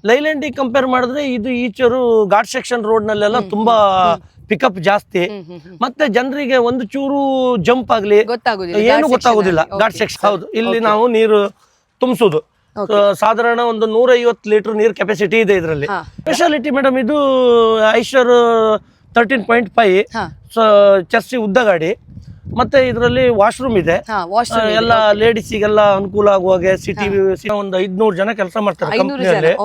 Leyland compare ಮಾಡಿದ್ರೆ ಇದು ಈಚೂರು ghat section road ನಲ್ಲೆಲ್ಲ ತುಂಬಾ ಪಿಕಪ್ ಜಾಸ್ತಿ. ಮತ್ತೆ ಜನರಿಗೆ ಒಂದು ಚೂರು ಜಂಪ್ ಆಗ್ಲಿ ಏನು ಗೊತ್ತಾಗುದಿಲ್ಲ ಘಾಟ್ ಸೆಕ್ಷನ್. ಹೌದು, ಇಲ್ಲಿ ನಾವು ನೀರು ತುಂಬಿಸುದು ಸಾಧಾರಣ ಒಂದು 150 ಲೀಟರ್ ನೀರ್ ಕೆಪಾಸಿಟಿ ಇದೆ ಇದರಲ್ಲಿ. ಸ್ಪೆಷಾಲಿಟಿ ಮೇಡಮ್, ಇದು ಐಶರ್ 13.5 ಚರ್ಚಿ ಉದ್ದ ಗಾಡಿ. ಮತ್ತೆ ಇದರಲ್ಲಿ ವಾಶ್ರೂಮ್ ಇದೆ, ಎಲ್ಲ ಲೇಡೀಸಿಗೆಲ್ಲ ಅನುಕೂಲ ಆಗುವಾಗೆ. ಸಿಟಿ ಒಂದು 500 ಜನ ಕೆಲಸ ಮಾಡ್ತಾರೆ ಕಂಪ್ನಿಯಲ್ಲಿ.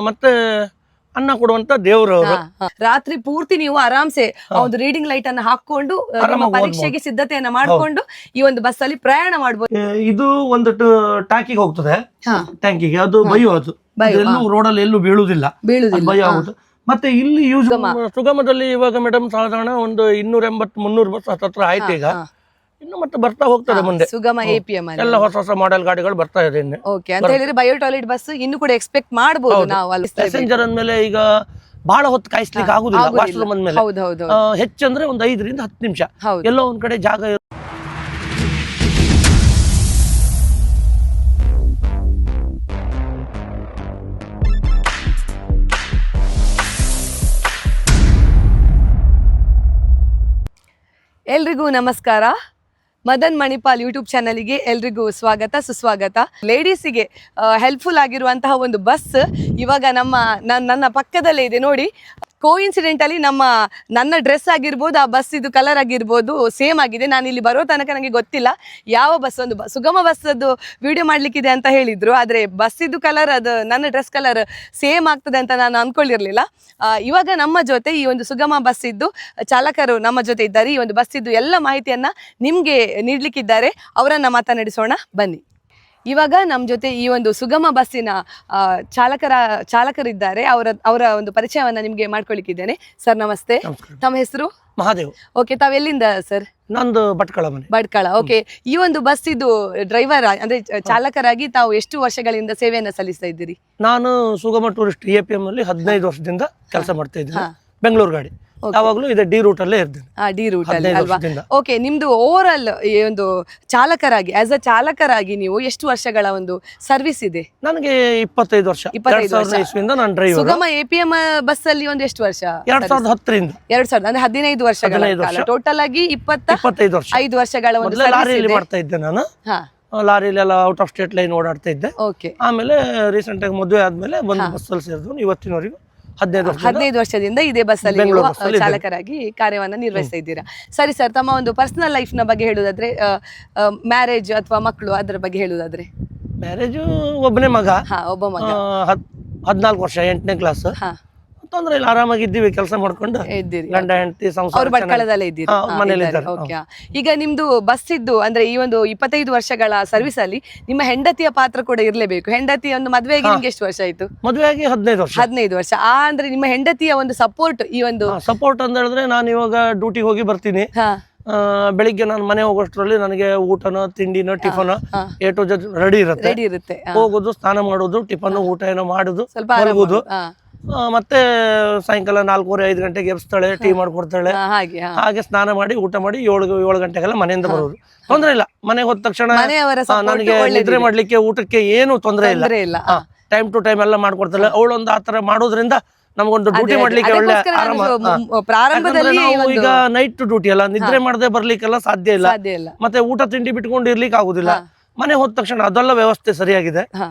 ಮತ್ತೆ ಅನ್ನ ಕೊಡುವಂತ ದೇವ್ರವರು. ರಾತ್ರಿ ಪೂರ್ತಿ ನೀವು ಆರಾಮ್ಸೆ ಒಂದು ರೀಡಿಂಗ್ ಲೈಟ್ ಅನ್ನ ಹಾಕೊಂಡು ಪರೀಕ್ಷೆಗೆ ಸಿದ್ಧತೆಯನ್ನ ಮಾಡ್ಕೊಂಡು ಈ ಒಂದು ಬಸ್ ಅಲ್ಲಿ ಪ್ರಯಾಣ ಮಾಡಬಹುದು. ಇದು ಒಂದು ಟ್ಯಾಂಕಿಗೆ ಹೋಗ್ತದೆ, ಟ್ಯಾಂಕಿಗೆ ಅದು ಬಯೋ, ಅದು ಎಲ್ಲೂ ರೋಡಲ್ಲಿ ಎಲ್ಲೂ ಬೀಳುವುದಿಲ್ಲ, ಬಯೋ ಆಗುದು. ಮತ್ತೆ ಇಲ್ಲಿ ಯೂಸ್ ಸುಗಮದಲ್ಲಿ ಇವಾಗ ಮೇಡಮ್ ಸಾಧಾರಣ ಒಂದು 280-300 ಬಸ್ ಹತ್ರ ಆಯ್ತು ಈಗ. ಇನ್ನು ಮತ್ತೆ ಬರ್ತಾ ಹೋಗ್ತದೆ ಮುಂದೆ ಸುಗಮ APM ಎಲ್ಲ ಹೊಸ ಮಾಡೆಲ್ ಗಾಡಿಗಳು ಬರ್ತಾ ಇದೆ. ಅಂತ ಹೇಳಿದ್ರೆ ಬಯೋ ಟಾಯ್ಲೆಟ್ ಬಸ್ ಇನ್ನು ಕೂಡ ಎಕ್ಸ್ಪೆಕ್ಟ್ ಮಾಡಬಹುದು ನಾವು. ಅಲ್ಲಿ ಪ್ಯಾಸೆಂಜರ್ ಅಂದ್ಮೇಲೆ ಈಗ ಬಹಳ ಹೊತ್ತು ಕಾಯಿಸ್ಲಿಕ್ಕೆ ಆಗುದಿಲ್ಲ. ವಾಶ್ರೂಮ್ ಅಂದ್ಮೇಲೆ ಹೆಚ್ಚಂದ್ರೆ ಒಂದು 5 ರಿಂದ 10 ನಿಮಿಷ ಎಲ್ಲೋ ಒಂದ್ ಕಡೆ ಜಾಗ. ಎಲ್ರಿಗೂ ನಮಸ್ಕಾರ. ಮದನ್ ಮಣಿಪಾಲ್ ಯೂಟ್ಯೂಬ್ ಚಾನಲ್ಗೆ ಎಲ್ರಿಗೂ ಸ್ವಾಗತ ಸುಸ್ವಾಗತ. ಲೇಡೀಸಿಗೆ ಹೆಲ್ಪ್ಫುಲ್ ಆಗಿರುವಂತಹ ಒಂದು ಬಸ್ ಇವಾಗ ನನ್ನ ಪಕ್ಕದಲ್ಲೇ ಇದೆ ನೋಡಿ. ಕೋಇನ್ಸಿಡೆಂಟಲಿ ನನ್ನ ಡ್ರೆಸ್ ಆಗಿರ್ಬೋದು, ಆ ಬಸ್ ಇದು ಕಲರ್ ಆಗಿರ್ಬೋದು ಸೇಮ್ ಆಗಿದೆ. ನಾನು ಇಲ್ಲಿ ಬರೋ ತನಕ ನನಗೆ ಗೊತ್ತಿಲ್ಲ ಯಾವ ಬಸ್, ಒಂದು ಸುಗಮ ಬಸ್ ಅದು ವಿಡಿಯೋ ಮಾಡ್ಲಿಕ್ಕಿದೆ ಅಂತ ಹೇಳಿದ್ರು. ಆದರೆ ಬಸ್ಸಿದ್ದು ಕಲರ್, ಅದು ನನ್ನ ಡ್ರೆಸ್ ಕಲರ್ ಸೇಮ್ ಆಗ್ತದೆ ಅಂತ ನಾನು ಅಂದ್ಕೊಂಡಿರ್ಲಿಲ್ಲ. ಇವಾಗ ನಮ್ಮ ಜೊತೆ ಈ ಒಂದು ಸುಗಮ ಬಸ್ ಇದ್ದು ಚಾಲಕರು ನಮ್ಮ ಜೊತೆ ಇದ್ದಾರೆ. ಈ ಒಂದು ಬಸ್ ಇದ್ದು ಎಲ್ಲ ಮಾಹಿತಿಯನ್ನ ನಿಮ್ಗೆ ನೀಡ್ಲಿಕ್ಕಿದ್ದಾರೆ. ಅವರನ್ನ ಮಾತನಾಡಿಸೋಣ ಬನ್ನಿ. ಇವಾಗ ನಮ್ಮ ಜೊತೆ ಈ ಒಂದು ಸುಗಮ ಬಸ್ಸಿನ ಚಾಲಕರಿದ್ದಾರೆ. ಅವರ ಒಂದು ಪರಿಚಯವನ್ನ ನಿಮ್ಗೆ ಮಾಡ್ಕೊಳ್ಳಿಕ್ಕಿದ್ದೇನೆ. ಸರ್ ನಮಸ್ತೆ, ತಮ್ಮ ಹೆಸರು? ಮಹಾದೇವ್. ಓಕೆ, ತಾವೆಲ್ಲಿಂದ ಸರ್? ನಂದು ಭಟ್ಕಳ ಮನೆ. ಭಟ್ಕಳ. ಓಕೆ, ಈ ಒಂದು ಬಸ್ ಇದು ಡ್ರೈವರ್ ಅಂದ್ರೆ ಚಾಲಕರಾಗಿ ತಾವು ಎಷ್ಟು ವರ್ಷಗಳಿಂದ ಸೇವೆಯನ್ನ ಸಲ್ಲಿಸ್ತಾ ಇದ್ದೀರಿ? ನಾನು ಸುಗಮ ಟೂರಿಸ್ಟ್ APM ಅಲ್ಲಿ 15 ವರ್ಷದಿಂದ ಕೆಲಸ ಮಾಡ್ತಾ ಇದ್ದೀನಿ. ಬೆಂಗಳೂರು ಗಾಡಿ ಯಾವಾಗಲೂ ಇದೆ, ಡಿ ರೂಟ್ ಅಲ್ಲೇ ಇರ್ತೇನೆ. ಡಿ ರೂಟ್ ಅಲ್ಲಿ ಅಲ್ವಾ? ಓಕೆ, ನಿಮ್ದು ಓವರ್ ಆಲ್ ಒಂದು ಚಾಲಕರಾಗಿ, ಆಸ್ ಅ ಚಾಲಕರಾಗಿ ನೀವು ಎಷ್ಟು ವರ್ಷಗಳ ಒಂದು ಸರ್ವಿಸ್ ಇದೆ? ನನಗೆ 25 ವರ್ಷ. 25 ವರ್ಷ ನಾನು ಡ್ರೈವರ್. ಸುಗಮ APM ಬಸ್ ಅಲ್ಲಿ ಒಂದು ಎಷ್ಟು ವರ್ಷ? 2010ರಿಂದ 2000 ಅಂದ್ರೆ 15 ವರ್ಷಗಳ ಕಾಲ. ಟೋಟಲ್ ಆಗಿ 25 ವರ್ಷ. 5 ವರ್ಷಗಳ ಒಂದು ಲಾರಿಯಲ್ಲಿ ಮಾಡ್ತಾ ಇದ್ದೆ ನಾನು. ಲಾರಿಲೆಲ್ಲ ಔಟ್ ಆಫ್ ಸ್ಟೇಟ್ ಲೈನ್ ಓಡಾಡ್ತಾ ಇದ್ದೆ. ಆಮೇಲೆ ರೀಸೆಂಟ್ ಆಗಿ ಮದುವೆ ಆದ್ಮೇಲೆ ಒಂದು ಬಸ್ ಅಲ್ಲಿ ಸೇರಿದ್ರು. ಇವತ್ತಿನವರೆಗೂ 15 ವರ್ಷದಿಂದ ಇದೇ ಬಸ್ ಅಲ್ಲಿ ಚಾಲಕರಾಗಿ ಕಾರ್ಯವನ್ನ ನಿರ್ವಹಿಸ್ತಾ ಇದ್ದೀರಾ. ಸರಿ ಸರ್, ತಮ್ಮ ಒಂದು ಪರ್ಸನಲ್ ಲೈಫ್ ನ ಬಗ್ಗೆ ಹೇಳುದಾದ್ರೆ, ಮ್ಯಾರೇಜ್ ಅಥವಾ ಮಕ್ಕಳು ಅದರ ಬಗ್ಗೆ ಹೇಳುದಾದ್ರೆ? ಮ್ಯಾರೇಜ್ ಒಬ್ಬನೇ ಮಗ, ಒಬ್ಬ ಮಗ, 14 ವರ್ಷ, 8ನೇ ಕ್ಲಾಸ್. ತೊಂದ್ರೆ ಇಲ್ಲ, ಆರಾಮಾಗಿದ್ದೀವಿ, ಕೆಲಸ ಮಾಡ್ಕೊಂಡು ಗಂಡ ಹೆಂಡತಿ ಸಂಸಾರ ಭಟ್ಕಳದಲ್ಲೇ ಇದ್ದೀರಾ? ಈಗ ನಿಮ್ದು ಬಸ್ ಇದ್ದು ಅಂದ್ರೆ ಈ ಒಂದು 25 ವರ್ಷಗಳ ಸರ್ವಿಸ್ ಅಲ್ಲಿ ನಿಮ್ಮ ಹೆಂಡತಿಯ ಪಾತ್ರ ಕೂಡ ಇರ್ಲೇಬೇಕು. ಹೆಂಡತಿ ಒಂದು ಮದುವೆಯಾಗಿ ನಿಮ್ಗೆ ಎಷ್ಟು ವರ್ಷ ಆಯ್ತು? ಮದುವೆಯಾಗಿ 15 ವರ್ಷ. ಅಂದ್ರೆ ನಿಮ್ಮ ಹೆಂಡತಿಯ ಒಂದು ಸಪೋರ್ಟ್, ಈ ಒಂದು ಸಪೋರ್ಟ್ ಅಂತ ಹೇಳಿದ್ರೆ, ನಾನು ಇವಾಗ ಡ್ಯೂಟಿ ಹೋಗಿ ಬರ್ತೀನಿ. ಬೆಳಿಗ್ಗೆ ನಾನು ಮನೆ ಹೋಗೋಷ್ಟ್ರಲ್ಲಿ ನನಗೆ ಊಟನೋ ತಿಂಡಿನೋ tiffin A to Z ready ಇರುತ್ತೆ. ಹೋಗೋದು, ಸ್ನಾನ ಮಾಡೋದು, ಟಿಫನ್ ಊಟ ಏನೋ ಮಾಡುದು, ಮಲಗುದು. ಮತ್ತೆ ಸಾಯಂಕಾಲ 4:30-5 ಗಂಟೆಗೆ ಎಬ್ಸ್ತಾಳೆ, ಟೀ ಮಾಡ್ಕೊಡ್ತಾಳೆ. ಹಾಗೆ ಸ್ನಾನ ಮಾಡಿ ಊಟ ಮಾಡಿ 7 ಗಂಟೆಗೆಲ್ಲ ಮನೆಯಿಂದ ಬರೋದು. ತೊಂದ್ರೆ ಇಲ್ಲ. ಮನೆಗೆ ಹೋದ ತಕ್ಷಣ ನನಗೆ ನಿದ್ರೆ ಮಾಡ್ಲಿಕ್ಕೆ, ಊಟಕ್ಕೆ ಏನು ತೊಂದರೆ ಇಲ್ಲ. ಟೈಮ್ ಟು ಟೈಮ್ ಎಲ್ಲ ಮಾಡ್ಕೊಡ್ತಾಳೆ. ಅವಳೊಂದು ಆತರ ಮಾಡೋದ್ರಿಂದ ನಮಗೊಂದು ಡ್ಯೂಟಿ ಮಾಡ್ಲಿಕ್ಕೆ ಒಳ್ಳೆ ಆರಾಮ. ಈಗ ನೈಟ್ ಡ್ಯೂಟಿ ಅಲ್ಲ, ನಿದ್ರೆ ಮಾಡದೆ ಬರ್ಲಿಕ್ಕೆಲ್ಲ ಸಾಧ್ಯ ಇಲ್ಲ. ಮತ್ತೆ ಊಟ ತಿಂಡಿ ಬಿಟ್ಕೊಂಡು ಇರ್ಲಿಕ್ಕೆ ಆಗುದಿಲ್ಲ. ಮನೆ ಹೋದ ತಕ್ಷಣ ಅದೆಲ್ಲ ವ್ಯವಸ್ಥೆ ಸರಿಯಾಗಿದೆ.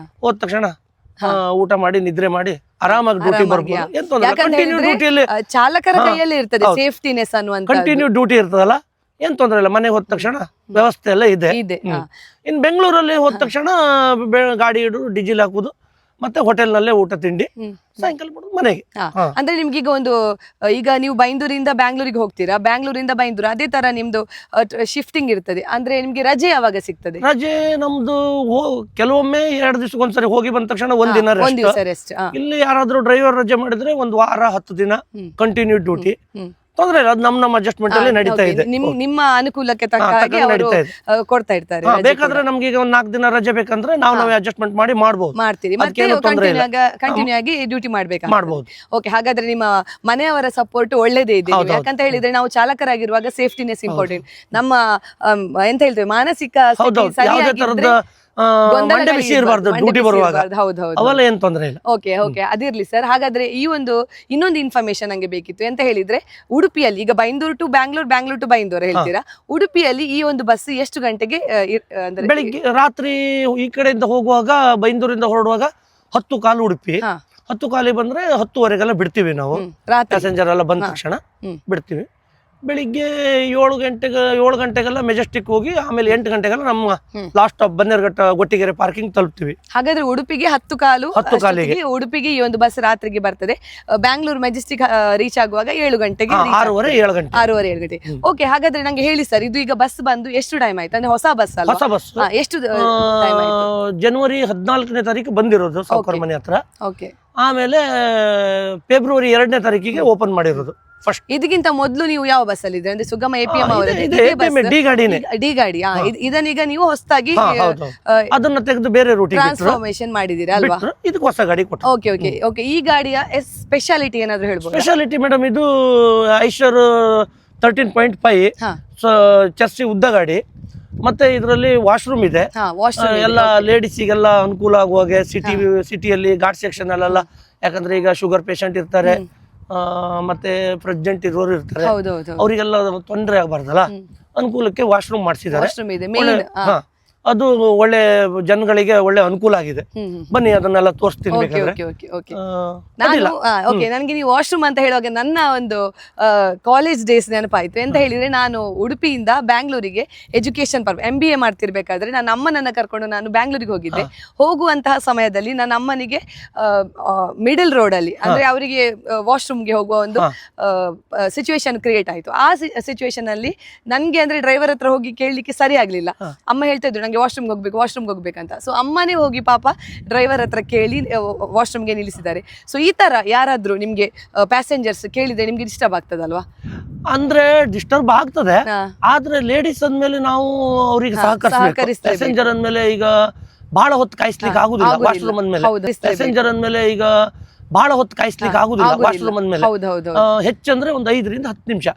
ಹೋದ ತಕ್ಷಣ ಊಟ ಮಾಡಿ ನಿದ್ರೆ ಮಾಡಿ ಆರಾಮಾಗಿ ಡ್ಯೂಟಿ ಬರ್ಬೋದು. ಕಂಟಿನ್ಯೂ ಡ್ಯೂಟಿಯಲ್ಲಿ ಚಾಲಕರ ಕೈಯಲ್ಲಿ ಇರ್ತದೆ ಸೇಫ್ಟಿನೆಸ್ ಅನ್ನುವಂತ. ಕಂಟಿನ್ಯೂ ಡ್ಯೂಟಿ ಇರ್ತದಲ್ಲ, ಏನ್ ತೊಂದ್ರೆ ಇಲ್ಲ. ಮನೆಗೆ ಹೋದ ತಕ್ಷಣ ವ್ಯವಸ್ಥೆ ಎಲ್ಲ ಇದೆ. ಇನ್ ಬೆಂಗಳೂರಲ್ಲಿ ಹೋದ ತಕ್ಷಣ ಗಾಡಿ ಇಡು, ಡೀಸೆಲ್ ಹಾಕುದು, ಮತ್ತೆ ಹೋಟೆಲ್ ನಲ್ಲೇ ಊಟ ತಿಂಡಿ, ಸಾಯಂಕಾಲ ಮನೆಗೆ. ಅಂದ್ರೆ ನಿಮ್ಗೆ ಈಗ ನೀವು ಬೈಂದೂರಿಂದ ಬ್ಯಾಂಗ್ಳೂರಿಗೆ ಹೋಗ್ತೀರಾ, ಬ್ಯಾಂಗ್ಳೂರಿಂದ ಬೈಂದೂರು, ಅದೇ ತರ ನಿಮ್ದು ಶಿಫ್ಟಿಂಗ್ ಇರ್ತದೆ. ಅಂದ್ರೆ ನಿಮ್ಗೆ ರಜೆ ಯಾವಾಗ ಸಿಗ್ತದೆ? ರಜೆ ನಮ್ದು ಕೆಲವೊಮ್ಮೆ 2 ದಿವಸಕ್ಕೊಂದ್ಸರಿ ಹೋಗಿ ಬಂದ ತಕ್ಷಣ ಒಂದ್ ದಿನ ರೆಸ್ಟ್. ಇಲ್ಲಿ ಯಾರಾದ್ರೂ ಡ್ರೈವರ್ ರಜೆ ಮಾಡಿದ್ರೆ 1 ವಾರ 10 ದಿನ ಕಂಟಿನ್ಯೂ ಡ್ಯೂಟಿ. ತೊಂದ್ರೆ ಇಲ್ಲ, ಅದು ನಮ್ಮ ಅಡ್ಜಸ್ಟ್ಮೆಂಟ್ ಅಲ್ಲಿ ನಡೀತಾ ಇದೆ. ನಿಮ್ಮ ಅನುಕೂಲಕ್ಕೆ ತಕ್ಕ ಹಾಗೆ ಕೊಡ್ತಾ ಇರ್ತಾರೆ. ಬೇಕಾದ್ರೆ ನಮ್ಗೆ ಈಗ 1 4 ದಿನ ರಜೆ ಬೇಕಂದ್ರೆ ನಾವೇ ಅಡ್ಜಸ್ಟ್ಮೆಂಟ್ ಮಾಡಿ ಮಾಡ್ತೀರಿ. ಮತ್ತೆ ಕಂಟಿನ್ಯೂ ಆಗಿ ಡ್ಯೂಟಿ ಮಾಡ್ಬೋದು. ಓಕೆ, ಹಾಗಾದ್ರೆ ನಿಮ್ಮ ಮನೆಯವರ ಸಪೋರ್ಟ್ ಒಳ್ಳೇದೇ ಇದೆ. ಯಾಕಂತ ಹೇಳಿದ್ರೆ ನಾವು ಚಾಲಕರಾಗಿರುವಾಗ ಸೇಫ್ಟಿನೆಸ್ ಇಂಪಾರ್ಟೆಂಟ್. ನಮ್ಮ ಎಂತ ಹೇಳ್ತೇವೆ, ಮಾನಸಿಕ ಮಂಡೆ ಬಿಸಿ ಇರಬಾರ್ದು ಡ್ಯೂಟಿ ಬರುವಾಗ, ಹೌದೌದು. ಅವೆಲ್ಲ ಏನ್ ತೊಂದ್ರೆ ಇಲ್ಲ. ಓಕೆ ಓಕೆ, ಅದಿರ್ಲಿ ಸರ್. ಹಾಗಾದ್ರೆ ಈ ಇನ್ನೊಂದು ಇನ್ಫಾರ್ಮೇಶನ್ ನಂಗೆ ಬೇಕಿತ್ತು. ಎಂತ ಹೇಳಿದ್ರೆ, ಉಡುಪಿಯಲ್ಲಿ ಈಗ ಬೈಂದೂರು ಟು ಬ್ಯಾಂಗ್ಳೂರ್, ಬ್ಯಾಂಗ್ಳೂರ್ ಟು ಬೈಂದೂರು ಹೇಳ್ತೀರಾ, ಉಡುಪಿಯಲ್ಲಿ ಈ ಒಂದು ಬಸ್ ಎಷ್ಟು ಗಂಟೆಗೆ ಅಂದ್ರೆ ಬೆಳಿಗ್ಗೆ ರಾತ್ರಿ ಈ ಕಡೆಯಿಂದ ಹೋಗುವಾಗ ಬೈಂದೂರಿಂದ ಹೊರಡುವಾಗ 10:15 ಉಡುಪಿ, 10:15 ಬಂದ್ರೆ 10:30 ಬಿಡ್ತೀವಿ ನಾವು. ಪ್ಯಾಸೆಂಜರ್ ಎಲ್ಲ ಬಂದ ತಕ್ಷಣ ಬಿಡ್ತೀವಿ. ಬೆಳಿಗ್ಗೆ 7 ಗಂಟೆಗೆಲ್ಲ ಮೆಜೆಸ್ಟಿಕ್ ಹೋಗಿ ಆಮೇಲೆ 8 ಗಂಟೆಗೆಲ್ಲ ನಮ್ಮ last stop Bannerghatta Gottigere parking ತಲುಪ್ತೀವಿ. ಹಾಗಾದ್ರೆ ಉಡುಪಿಗೆ 10:15 ಉಡುಪಿಗೆ ಈ ಒಂದು ಬಸ್ ರಾತ್ರಿಗೆ ಬರ್ತದೆ. ಬ್ಯಾಂಗ್ಳೂರ್ ಮೆಜೆಸ್ಟಿಕ್ ರೀಚ್ ಆಗುವಾಗ 7 ಗಂಟೆಗೆ, 6:30-7 ಗಂಟೆ. ಓಕೆ, ಹಾಗಾದ್ರೆ ನಂಗೆ ಹೇಳಿ ಸರ್, ಇದು ಈಗ ಬಸ್ ಬಂದು ಎಷ್ಟು ಟೈಮ್ ಆಯ್ತು? ಅಂದ್ರೆ ಹೊಸ ಬಸ್ ಅಲ್ಲ? ಹೊಸ ಬಸ್ ಎಷ್ಟು ಟೈಮ್ ಆಯ್ತು? ಜನವರಿ 14ನೇ ತಾರೀಕು ಬಂದಿರೋದು ಸಾವ್ಕಾರ ಮನೆ ಹತ್ರ. ಓಕೆ, ಆಮೇಲೆ ಫೆಬ್ರವರಿ 2ನೇ ತಾರೀಕಿಗೆ ಓಪನ್ ಮಾಡಿರೋದು ಫಸ್ಟ್. ಇದಕ್ಕಿಂತ ಮೊದಲು ನೀವು ಯಾವ ಬಸ್ ಅಲ್ಲಿ ಇದ್ರೆ? ಅಂದ್ರೆ ಸುಗಮ APM ಡಿ ಗಾಡಿ. ಇದನ್ನೀಗ ನೀವು ಹೊಸದಾಗಿ ಅದನ್ನ ತೆಗೆದು ಬೇರೆ ರೂಟ್ ಟ್ರಾನ್ಸ್ಫಾರ್ಮೇಶನ್ ಮಾಡಿದೀರಾ ಅಲ್ವಾ? ಇದಕ್ಕೆ ಹೊಸ ಗಾಡಿ ಕೊಟ್ಟು. Okay okay okay. ಈ ಗಾಡಿಯ ಸ್ಪೆಷಾಲಿಟಿ ಏನಾದ್ರು ಹೇಳ್ಬೋದು? ಸ್ಪೆಷಾಲಿಟಿ ಮೇಡಮ್, ಇದು ಐಶರ್ 13.5 ಚರ್ಚಿ ಉದ್ದ ಗಾಡಿ. ಮತ್ತೆ ಇದರಲ್ಲಿ ವಾಶ್ರೂಮ್ ಇದೆ, ಎಲ್ಲ ಲೇಡೀಸಿಗೆಲ್ಲ ಅನುಕೂಲ ಆಗುವಾಗೆ. ಸಿಟಿಯಲ್ಲಿ ಘಾಟ್ ಸೆಕ್ಷನ್ ಅಲ್ಲೆಲ್ಲ, ಯಾಕಂದ್ರೆ ಈಗ ಶುಗರ್ ಪೇಷಂಟ್ ಇರ್ತಾರೆ, ಮತ್ತೆ ಪ್ರೆಗ್ನೆಂಟ್ ಇರೋರು ಇರ್ತಾರೆ, ಅವರಿಗೆಲ್ಲ ತೊಂದರೆ ಆಗಬಾರ್ದಲ್ಲ, ಅನುಕೂಲಕ್ಕೆ ವಾಶ್ರೂಮ್ ಮಾಡಿಸಿದ್ದಾರೆ. ಅದು ಒಳ್ಳೆ ಜನಗಳಿಗೆ ಒಳ್ಳೆ ಅನುಕೂಲ ಆಗಿದೆ. ಬನ್ನಿ ಅದನ್ನೆಲ್ಲ ತೋರಿಸ್ತೀನಿ. ನನಗೆ ನೀವು ವಾಶ್ರೂಮ್ ಅಂತ ಹೇಳುವಾಗ ನನ್ನ ಒಂದು ಕಾಲೇಜ್ ಡೇಸ್ ನೆನಪಾಯ್ತು. ಎಂತ ಹೇಳಿದ್ರೆ, ನಾನು ಉಡುಪಿಯಿಂದ ಬ್ಯಾಂಗ್ಳೂರಿಗೆ ಎಜುಕೇಶನ್ MBA ಮಾಡ್ತಿರ್ಬೇಕಾದ್ರೆ ನನ್ನ ಅಮ್ಮನನ್ನ ಕರ್ಕೊಂಡು ನಾನು ಬ್ಯಾಂಗ್ಳೂರಿಗೆ ಹೋಗಿದ್ದೆ. ಹೋಗುವಂತಹ ಸಮಯದಲ್ಲಿ ನನ್ನ ಅಮ್ಮನಿಗೆ ಮಿಡಲ್ ರೋಡ್ ಅಲ್ಲಿ, ಅಂದ್ರೆ ಅವರಿಗೆ ವಾಶ್ರೂಮ್ಗೆ ಹೋಗುವ ಒಂದು ಸಿಚುವೇಶನ್ ಕ್ರಿಯೇಟ್ ಆಯ್ತು. ಆ ಸಿಚುವೇಶನ್ ಅಲ್ಲಿ ನನ್ಗೆ ಅಂದ್ರೆ ಡ್ರೈವರ್ ಹತ್ರ ಹೋಗಿ ಕೇಳಲಿಕ್ಕೆ ಸರಿ ಆಗ್ಲಿಲ್ಲ. ಅಮ್ಮ ಹೇಳ್ತಾ ಇದ್ರು, ವಾಶ್ರೂಮ್ ಹೋಗ್ಬೇಕಂತ. ಸೊ ಅಮ್ಮನೇ ಹೋಗಿ ಪಾಪ ಡ್ರೈವರ್ ಹತ್ರ ಕೇಳಿ ವಾಶ್ರೂಮ್ಗೆ ನಿಲ್ಲಿಸಿದ್ದಾರೆ. ಸೊ ಈ ತರ ಯಾರಾದ್ರೂ ನಿಮ್ಗೆ ಪ್ಯಾಸೆಂಜರ್ಸ್ ಕೇಳಿದ್ರೆ ನಿಮ್ಗೆ ಡಿಸ್ಟರ್ಬ್ ಆಗ್ತದಲ್ವಾ? ಅಂದ್ರೆ ಡಿಸ್ಟರ್ಬ್ ಆಗ್ತದೆ, ಆದ್ರೆ ಲೇಡೀಸ್ ಅಂದ್ಮೇಲೆ ನಾವು ಅವ್ರಿಗೆ ಸಹಕರಿಸ್ಬೇಕು. ಪ್ಯಾಸೆಂಜರ್ ಅಂದ್ಮೇಲೆ ಈಗ ಬಹಳ ಹೊತ್ತು ಕಾಯಿಸ್ಲಿಕ್ಕೆ ಆಗುದಿಲ್ಲ. ವಾಶ್ರೂಮ್ ಅಂದ್ಮೇಲೆ ಪ್ಯಾಸೆಂಜರ್ ಅಂದ್ಮೇಲೆ ಈಗ ಬಹಳ ಹೊತ್ತು ಕಾಯಿಸ್ಲಿಕ್ಕೆ ಆಗುದಿಲ್ಲ. ವಾಶ್ರೂಮ್ ಅಂದ್ಮೇಲೆ ಹೆಚ್ಚಂದ್ರೆ ಒಂದು 5 ರಿಂದ 10 ನಿಮಿಷ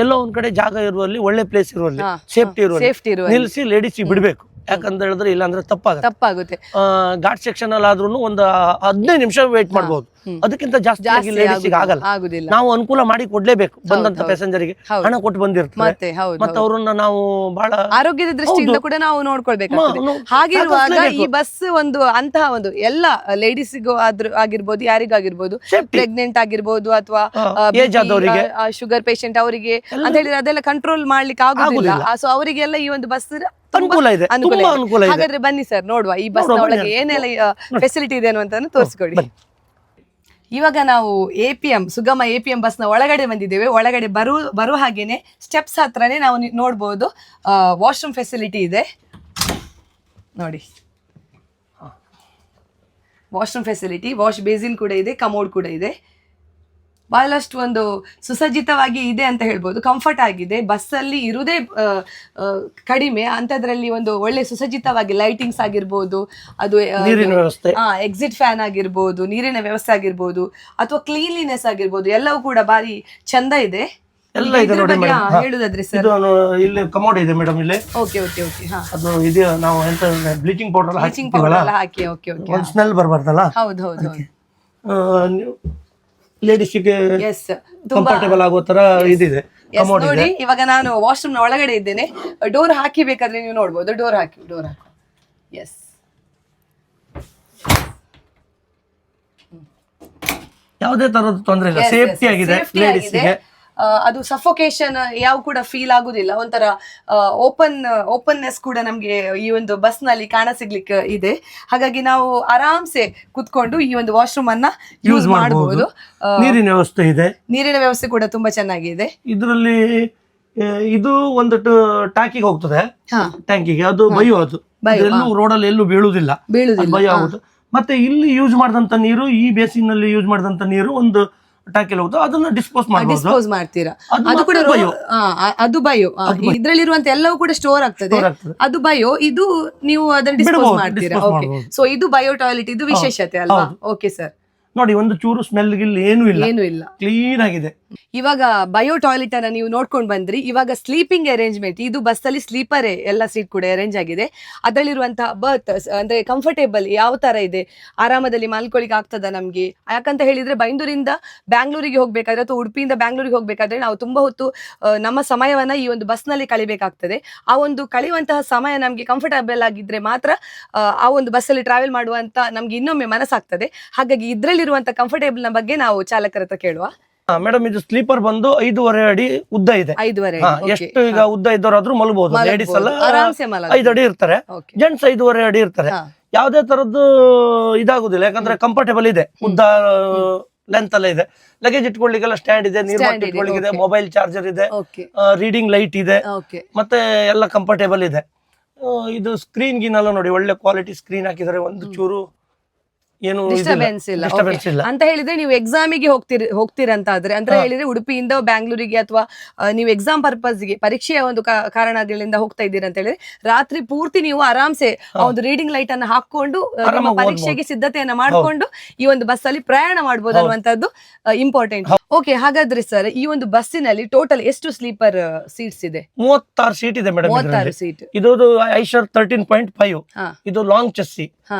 ಎಲ್ಲೋ ಒಂದ್ ಕಡೆ ಜಾಗ ಇರುವಲ್ಲಿ, ಒಳ್ಳೆ ಪ್ಲೇಸ್ ಇರುವಲ್ಲಿ, ಸೇಫ್ಟಿ ಇರುವಲ್ಲಿ ನಿಲ್ಲಿಸಿ ಲೇಡೀಸ್ ಬಿಡ್ಬೇಕು. ಯಾಕಂತ ಹೇಳಿದ್ರೆ ಇಲ್ಲ ಅಂದ್ರೆ ತಪ್ಪಾಗುತ್ತೆ. ಘಾಟ್ ಸೆಕ್ಷನ್ ಅಲ್ಲಿ ಆದ್ರೂ ಒಂದು 15 ನಿಮಿಷ ವೇಟ್ ಮಾಡಬಹುದು. ಅದಕ್ಕಿಂತ ಜಾಸ್ತಿ ಲೇಡೀಸ್ ಆಗಲ್ಲ. ನಾವು ಅನುಕೂಲ ಮಾಡಿ ಕೊಡ್ಲೇಬೇಕು. ಬಂದಂತ ಪ್ಯಾಸೆಂಜರ್ಗೆ ಹಣ ಕೊಟ್ಟು ಬಂದಿರ್ತಾರೆ, ಮತ್ತೆ ಅವ್ರನ್ನ ನಾವು ಬಹಳ ಆರೋಗ್ಯದ ದೃಷ್ಟಿಯಿಂದ ಕೂಡ ನಾವು ನೋಡ್ಕೊಳ್ಬೇಕಾಗ್ತದೆ. ಹಾಗಿರುವಾಗ ಈ ಬಸ್ ಅಂತಹ ಒಂದು ಎಲ್ಲ ಲೇಡೀಸಿಗೂ ಆಗಿರ್ಬೋದು, ಯಾರಿಗಾಗಿರ್ಬೋದು, ಪ್ರೆಗ್ನೆಂಟ್ ಆಗಿರ್ಬೋದು ಅಥವಾ ಶುಗರ್ ಪೇಷಂಟ್ ಅವರಿಗೆ ಅಂತ ಹೇಳಿದ್ರೆ ಅದೆಲ್ಲ ಕಂಟ್ರೋಲ್ ಮಾಡ್ಲಿಕ್ಕೆ ಆಗುದಿಲ್ಲ. ಸೊ ಅವರಿಗೆಲ್ಲ ಈ ಒಂದು ಬಸ್ ಅನುಕೂಲ ಇದೆ. ಹಾಗಾದ್ರೆ ಬನ್ನಿ ಸರ್, ನೋಡುವ ಈ ಬಸ್ ಒಳಗೆ ಏನೆಲ್ಲ ಫೆಸಿಲಿಟಿ ಇದೆ ಅಂತ ತೋರಿಸ್ಕೊಡಿ. ಇವಾಗ ನಾವು APM ಸುಗಮ APM ಬಸ್ ನ ಒಳಗಡೆ ಬಂದಿದ್ದೇವೆ. ಒಳಗಡೆ ಬರುವ ಹಾಗೇನೆ ಸ್ಟೆಪ್ಸ್ ಹತ್ರನೇ ನಾವು ನೋಡ್ಬೋದು ವಾಶ್ರೂಮ್ ಫೆಸಿಲಿಟಿ ಇದೆ ನೋಡಿ. ವಾಶ್ರೂಮ್ ಫೆಸಿಲಿಟಿ, ವಾಶ್ ಬೇಸಿನ್ ಕೂಡ ಇದೆ, ಕಮೋಡ್ ಕೂಡ ಇದೆ. ಬಹಳಷ್ಟು ಒಂದು ಸುಸಜ್ಜಿತವಾಗಿ ಇದೆ ಅಂತ ಹೇಳ್ಬೋದು. ಕಂಫರ್ಟ್ ಆಗಿದೆ. ಬಸ್ಸಲ್ಲಿ ಇರುವುದೇ ಕಡಿಮೆ ಅಂಥದ್ರಲ್ಲಿ ಒಂದು ಒಳ್ಳೆ ಸುಸಜ್ಜಿತವಾಗಿ ಲೈಟಿಂಗ್ಸ್ ಆಗಿರ್ಬೋದು, ಅದು ಎಕ್ಸಿಟ್ ಫ್ಯಾನ್ ಆಗಿರ್ಬೋದು, ನೀರಿನ ವ್ಯವಸ್ಥೆ ಆಗಿರ್ಬೋದು, ಅಥವಾ ಕ್ಲೀನ್ಲಿನೆಸ್ ಆಗಿರ್ಬೋದು, ಎಲ್ಲವೂ ಕೂಡ ಬಾರಿ ಚಂದ ಇದೆ. ಹೇಳುದಾದ್ರೆ ಸರ್, ಇಲ್ಲಿ ಕಮೋಡ್ ಇದೆ ಮೇಡಮ್. ಇಲ್ಲಿ ಓಕೆ ಓಕೆ ಓಕೆ. ಅದು ಇದೆ, ನಾವು ಎಂತ ಬ್ಲೀಚಿಂಗ್ ಪೌಡರ್ ಹಾಕಿ ಓಕೆ ಓಕೆ, ಸ್ಮೆಲ್ ಬರಬಾರ್ದಲ್ಲ. ಹೌದು ಹೌದು. ಲೇಡೀಸ್ಗೆ ಕಂಫರ್ಟೇಬಲ್ ಆಗೋ ತರ ಇದಿದೆ. ನೋಡಿ, ಇವಾಗ ನಾನು ವಾಶ್ರೂಮ್ ನ ಒಳಗಡೆ ಇದ್ದೇನೆ. ಡೋರ್ ಹಾಕಿ ಬೇಕಾದ್ರೆ ನೀವು ನೋಡ್ಬೋದು. ಡೋರ್ ಹಾಕಿ. ಎಸ್, ಯಾವುದೇ ತರದ ತೊಂದರೆ ಇಲ್ಲ, ಸೇಫ್ಟಿ ಆಗಿದೆ ಲೇಡೀಸ್ಗೆ. ಅದು ಸಫೋಕೇಶನ್ ಯಾವ ಕೂಡ ಫೀಲ್ ಆಗುದಿಲ್ಲ. ಒಂಥರ ಓಪನ್ನೆಸ್ ಕೂಡ ನಮ್ಗೆ ಈ ಒಂದು ಬಸ್ ನಲ್ಲಿ ಕಾಣ ಸಿಗ್ಲಿಕ್ಕೆ ಇದೆ. ಹಾಗಾಗಿ ನಾವು ಆರಾಮ್ಸೆ ಕುತ್ಕೊಂಡು ಈ ಒಂದು ವಾಶ್ರೂಮ್ ಅನ್ನ ಯೂಸ್ ಮಾಡಬಹುದು. ನೀರಿನ ವ್ಯವಸ್ಥೆ ಇದೆ. ನೀರಿನ ವ್ಯವಸ್ಥೆ ಕೂಡ ತುಂಬಾ ಚೆನ್ನಾಗಿದೆ ಇದರಲ್ಲಿ. ಇದು ಒಂದು ಟ್ಯಾಂಕಿಗೆ ಹೋಗ್ತದೆ, ಟ್ಯಾಂಕಿಗೆ ಅದು ಬಯೋ, ಅದು ಎಲ್ಲೂ ರೋಡಲ್ಲಿ ಎಲ್ಲೂ ಬೀಳುವುದಿಲ್ಲ, ಬಯೋ ಆಗುದು. ಮತ್ತೆ ಇಲ್ಲಿ ಯೂಸ್ ಮಾಡಿದಂತ ನೀರು, ಈ ಬೇಸಿನ್ ನಲ್ಲಿ ಯೂಸ್ ಮಾಡಿದಂತ ನೀರು ಒಂದು ಟ್ಯಾಂಕಿಗೆ ಹೋಗುದು, ಅದನ್ನ ಡಿಸ್ಪೋಸ್ ಮಾಡ್ತೀರಾ. ಅದು ಕೂಡ ಅದು ಬಯೋ. ಇದ್ರಲ್ಲಿರುವಂತ ಎಲ್ಲವೂ ಕೂಡ ಸ್ಟೋರ್ ಆಗ್ತದೆ. ಅದು ಬಯೋ, ಇದು ನೀವು ಅದನ್ನ ಡಿಸ್ಪೋಸ್ ಮಾಡ್ತೀರಾ. ಓಕೆ, ಸೊ ಇದು ಬಯೋ ಟಾಯ್ಲೆಟ್, ಇದು ವಿಶೇಷತೆ ಅಲ್ವಾ? Okay sir. ನೋಡಿ ಒಂದು ಚೂರು ಸ್ಮೆಲ್ ಗಿಲ್ ಏನು ಇಲ್ಲ, ಏನು ಇಲ್ಲ, ಕ್ಲೀನ್ ಆಗಿದೆ. ಇವಾಗ ಬಯೋ ಟಾಯ್ಲೆಟ್ ಅನ್ನ ನೀವು ನೋಡ್ಕೊಂಡು ಬಂದ್ರಿ. ಇವಾಗ ಸ್ಲೀಪಿಂಗ್ ಅರೇಂಜ್ಮೆಂಟ್, ಇದು ಬಸ್ ಅಲ್ಲಿ ಸ್ಲೀಪರ್ ಎಲ್ಲ ಸೀಟ್ ಕೂಡ ಅರೇಂಜ್ ಆಗಿದೆ. ಅದರಲ್ಲಿರುವಂತಹ ಬರ್ತ್ ಅಂದ್ರೆ ಕಂಫರ್ಟೇಬಲ್ ಯಾವ ತರ ಇದೆ, ಆರಾಮದಲ್ಲಿ ಮಲ್ಕೊಳ್ಳಿಕ್ಕೆ ಆಗ್ತದ ನಮ್ಗೆ. ಯಾಕಂತ ಹೇಳಿದ್ರೆ ಬೈಂದೂರಿಂದ ಬ್ಯಾಂಗ್ಳೂರಿಗೆ ಹೋಗ್ಬೇಕಾದ್ರೆ ಅಥವಾ ಉಡುಪಿಯಿಂದ ಬ್ಯಾಂಗ್ಳೂರಿಗೆ ಹೋಗ್ಬೇಕಾದ್ರೆ ನಾವು ತುಂಬಾ ಹೊತ್ತು ನಮ್ಮ ಸಮಯವನ್ನ ಈ ಒಂದು ಬಸ್ ನಲ್ಲಿ ಕಳಿಬೇಕಾಗ್ತದೆ. ಆ ಒಂದು ಕಳೆಯುವಂತಹ ಸಮಯ ನಮ್ಗೆ ಕಂಫರ್ಟಬಲ್ ಆಗಿದ್ರೆ ಮಾತ್ರ ಆ ಒಂದು ಬಸ್ ಅಲ್ಲಿ ಟ್ರಾವೆಲ್ ಮಾಡುವಂತ ನಮ್ಗೆ ಇನ್ನೊಮ್ಮೆ ಮನಸ್ಸಾಗ್ತದೆ. ಹಾಗಾಗಿ ಇದ್ರಲ್ಲಿರುವಂತ ಕಂಫರ್ಟೇಬಲ್ ನ ಬಗ್ಗೆ ನಾವು ಚಾಲಕರ ಹತ್ರ ಕೇಳುವ. ಮೇಡಮ್, ಇದು ಸ್ಲೀಪರ್ ಬಂದು 5.5 ಅಡಿ ಉದ್ದ ಇದೆ. 5.5 ಎಷ್ಟು ಈಗ ಉದ್ದ ಇದ್ದವರಾದ್ರೂ ಮಲಗಬಹುದು. ಲೇಡೀಸ್ ಎಲ್ಲ ಆರಾಮ್ಸೆ 5 ಅಡಿ ಇರ್ತಾರೆ, ಜೆಂಟ್ಸ್ 5.5 ಅಡಿ ಇರ್ತಾರೆ. ಯಾವ್ದೇ ತರದ್ದು ಇದಾಗುದಿಲ್ಲ, ಯಾಕಂದ್ರೆ ಕಂಫರ್ಟೇಬಲ್ ಇದೆ, ಉದ್ದ ಲೆಂತ್ ಎಲ್ಲ ಇದೆ. ಲಗೇಜ್ ಇಟ್ಕೊಳ್ಳಿಕ್ಕೆಲ್ಲ ಸ್ಟ್ಯಾಂಡ್ ಇದೆ, ನೀರ್ ಇಟ್ಕೊಳ್ಳಿಕ್ಕೆ ಮೊಬೈಲ್ ಚಾರ್ಜರ್ ಇದೆ, ರೀಡಿಂಗ್ ಲೈಟ್ ಇದೆ, ಮತ್ತೆ ಎಲ್ಲ ಕಂಫರ್ಟೇಬಲ್ ಇದೆ. ಇದು ಸ್ಕ್ರೀನ್ ಗಿನೆಲ್ಲ ನೋಡಿ, ಒಳ್ಳೆ ಕ್ವಾಲಿಟಿ ಸ್ಕ್ರೀನ್ ಹಾಕಿದ್ದಾರೆ. ಒಂದು ಚೂರು ಏನು ಡಿಸ್ಟರ್ಬೆನ್ಸ್ ಇಲ್ಲ ಅಂತ ಹೇಳಿದ್ರೆ ನೀವು ಎಕ್ಸಾಮಿಗೆ ಹೋಗ್ತಿರಂತಾದ್ರೆ ಅಂದ್ರೆ ಹೇಳಿದ್ರೆ ಉಡುಪಿಯಿಂದ ಬ್ಯಾಂಗ್ಳೂರಿಗೆ ಅಥವಾ ನೀವು ಎಕ್ಸಾಮ್ ಪರ್ಪಸ್ ಗೆ ಪರೀಕ್ಷೆಯ ಒಂದು ಕಾರಣಗಳಿಂದ ಹೋಗ್ತಾ ಇದ್ದೀರಾ ಅಂತ ಹೇಳಿದ್ರೆ ರಾತ್ರಿ ಪೂರ್ತಿ ನೀವು ಆರಾಮ್ಸೆ ಒಂದು ರೀಡಿಂಗ್ ಲೈಟ್ ಅನ್ನ ಹಾಕೊಂಡು ನಿಮ್ಮ ಪರೀಕ್ಷೆಗೆ ಸಿದ್ಧತೆಯನ್ನ ಮಾಡ್ಕೊಂಡು ಈ ಒಂದು ಬಸ್ ಅಲ್ಲಿ ಪ್ರಯಾಣ ಮಾಡಬಹುದು ಅನ್ನುವಂಥದ್ದು ಇಂಪಾರ್ಟೆಂಟ್. ಓಕೆ, ಹಾಗಾದ್ರೆ ಸರ್ ಈ ಒಂದು ಬಸ್ಸಿನಲ್ಲಿ ಟೋಟಲ್ ಎಷ್ಟು ಸ್ಲೀಪರ್ ಸೀಟ್ಸ್ ಇದೆ? 36 ಸೀಟ್ ಇದೆ ಮೇಡಮ್. 36 ಸೀಟ್. ಇದು ಐಶರ್ 13.5. ಇದು ಲಾಂಗ್ ಚೆಸ್ಸಿ.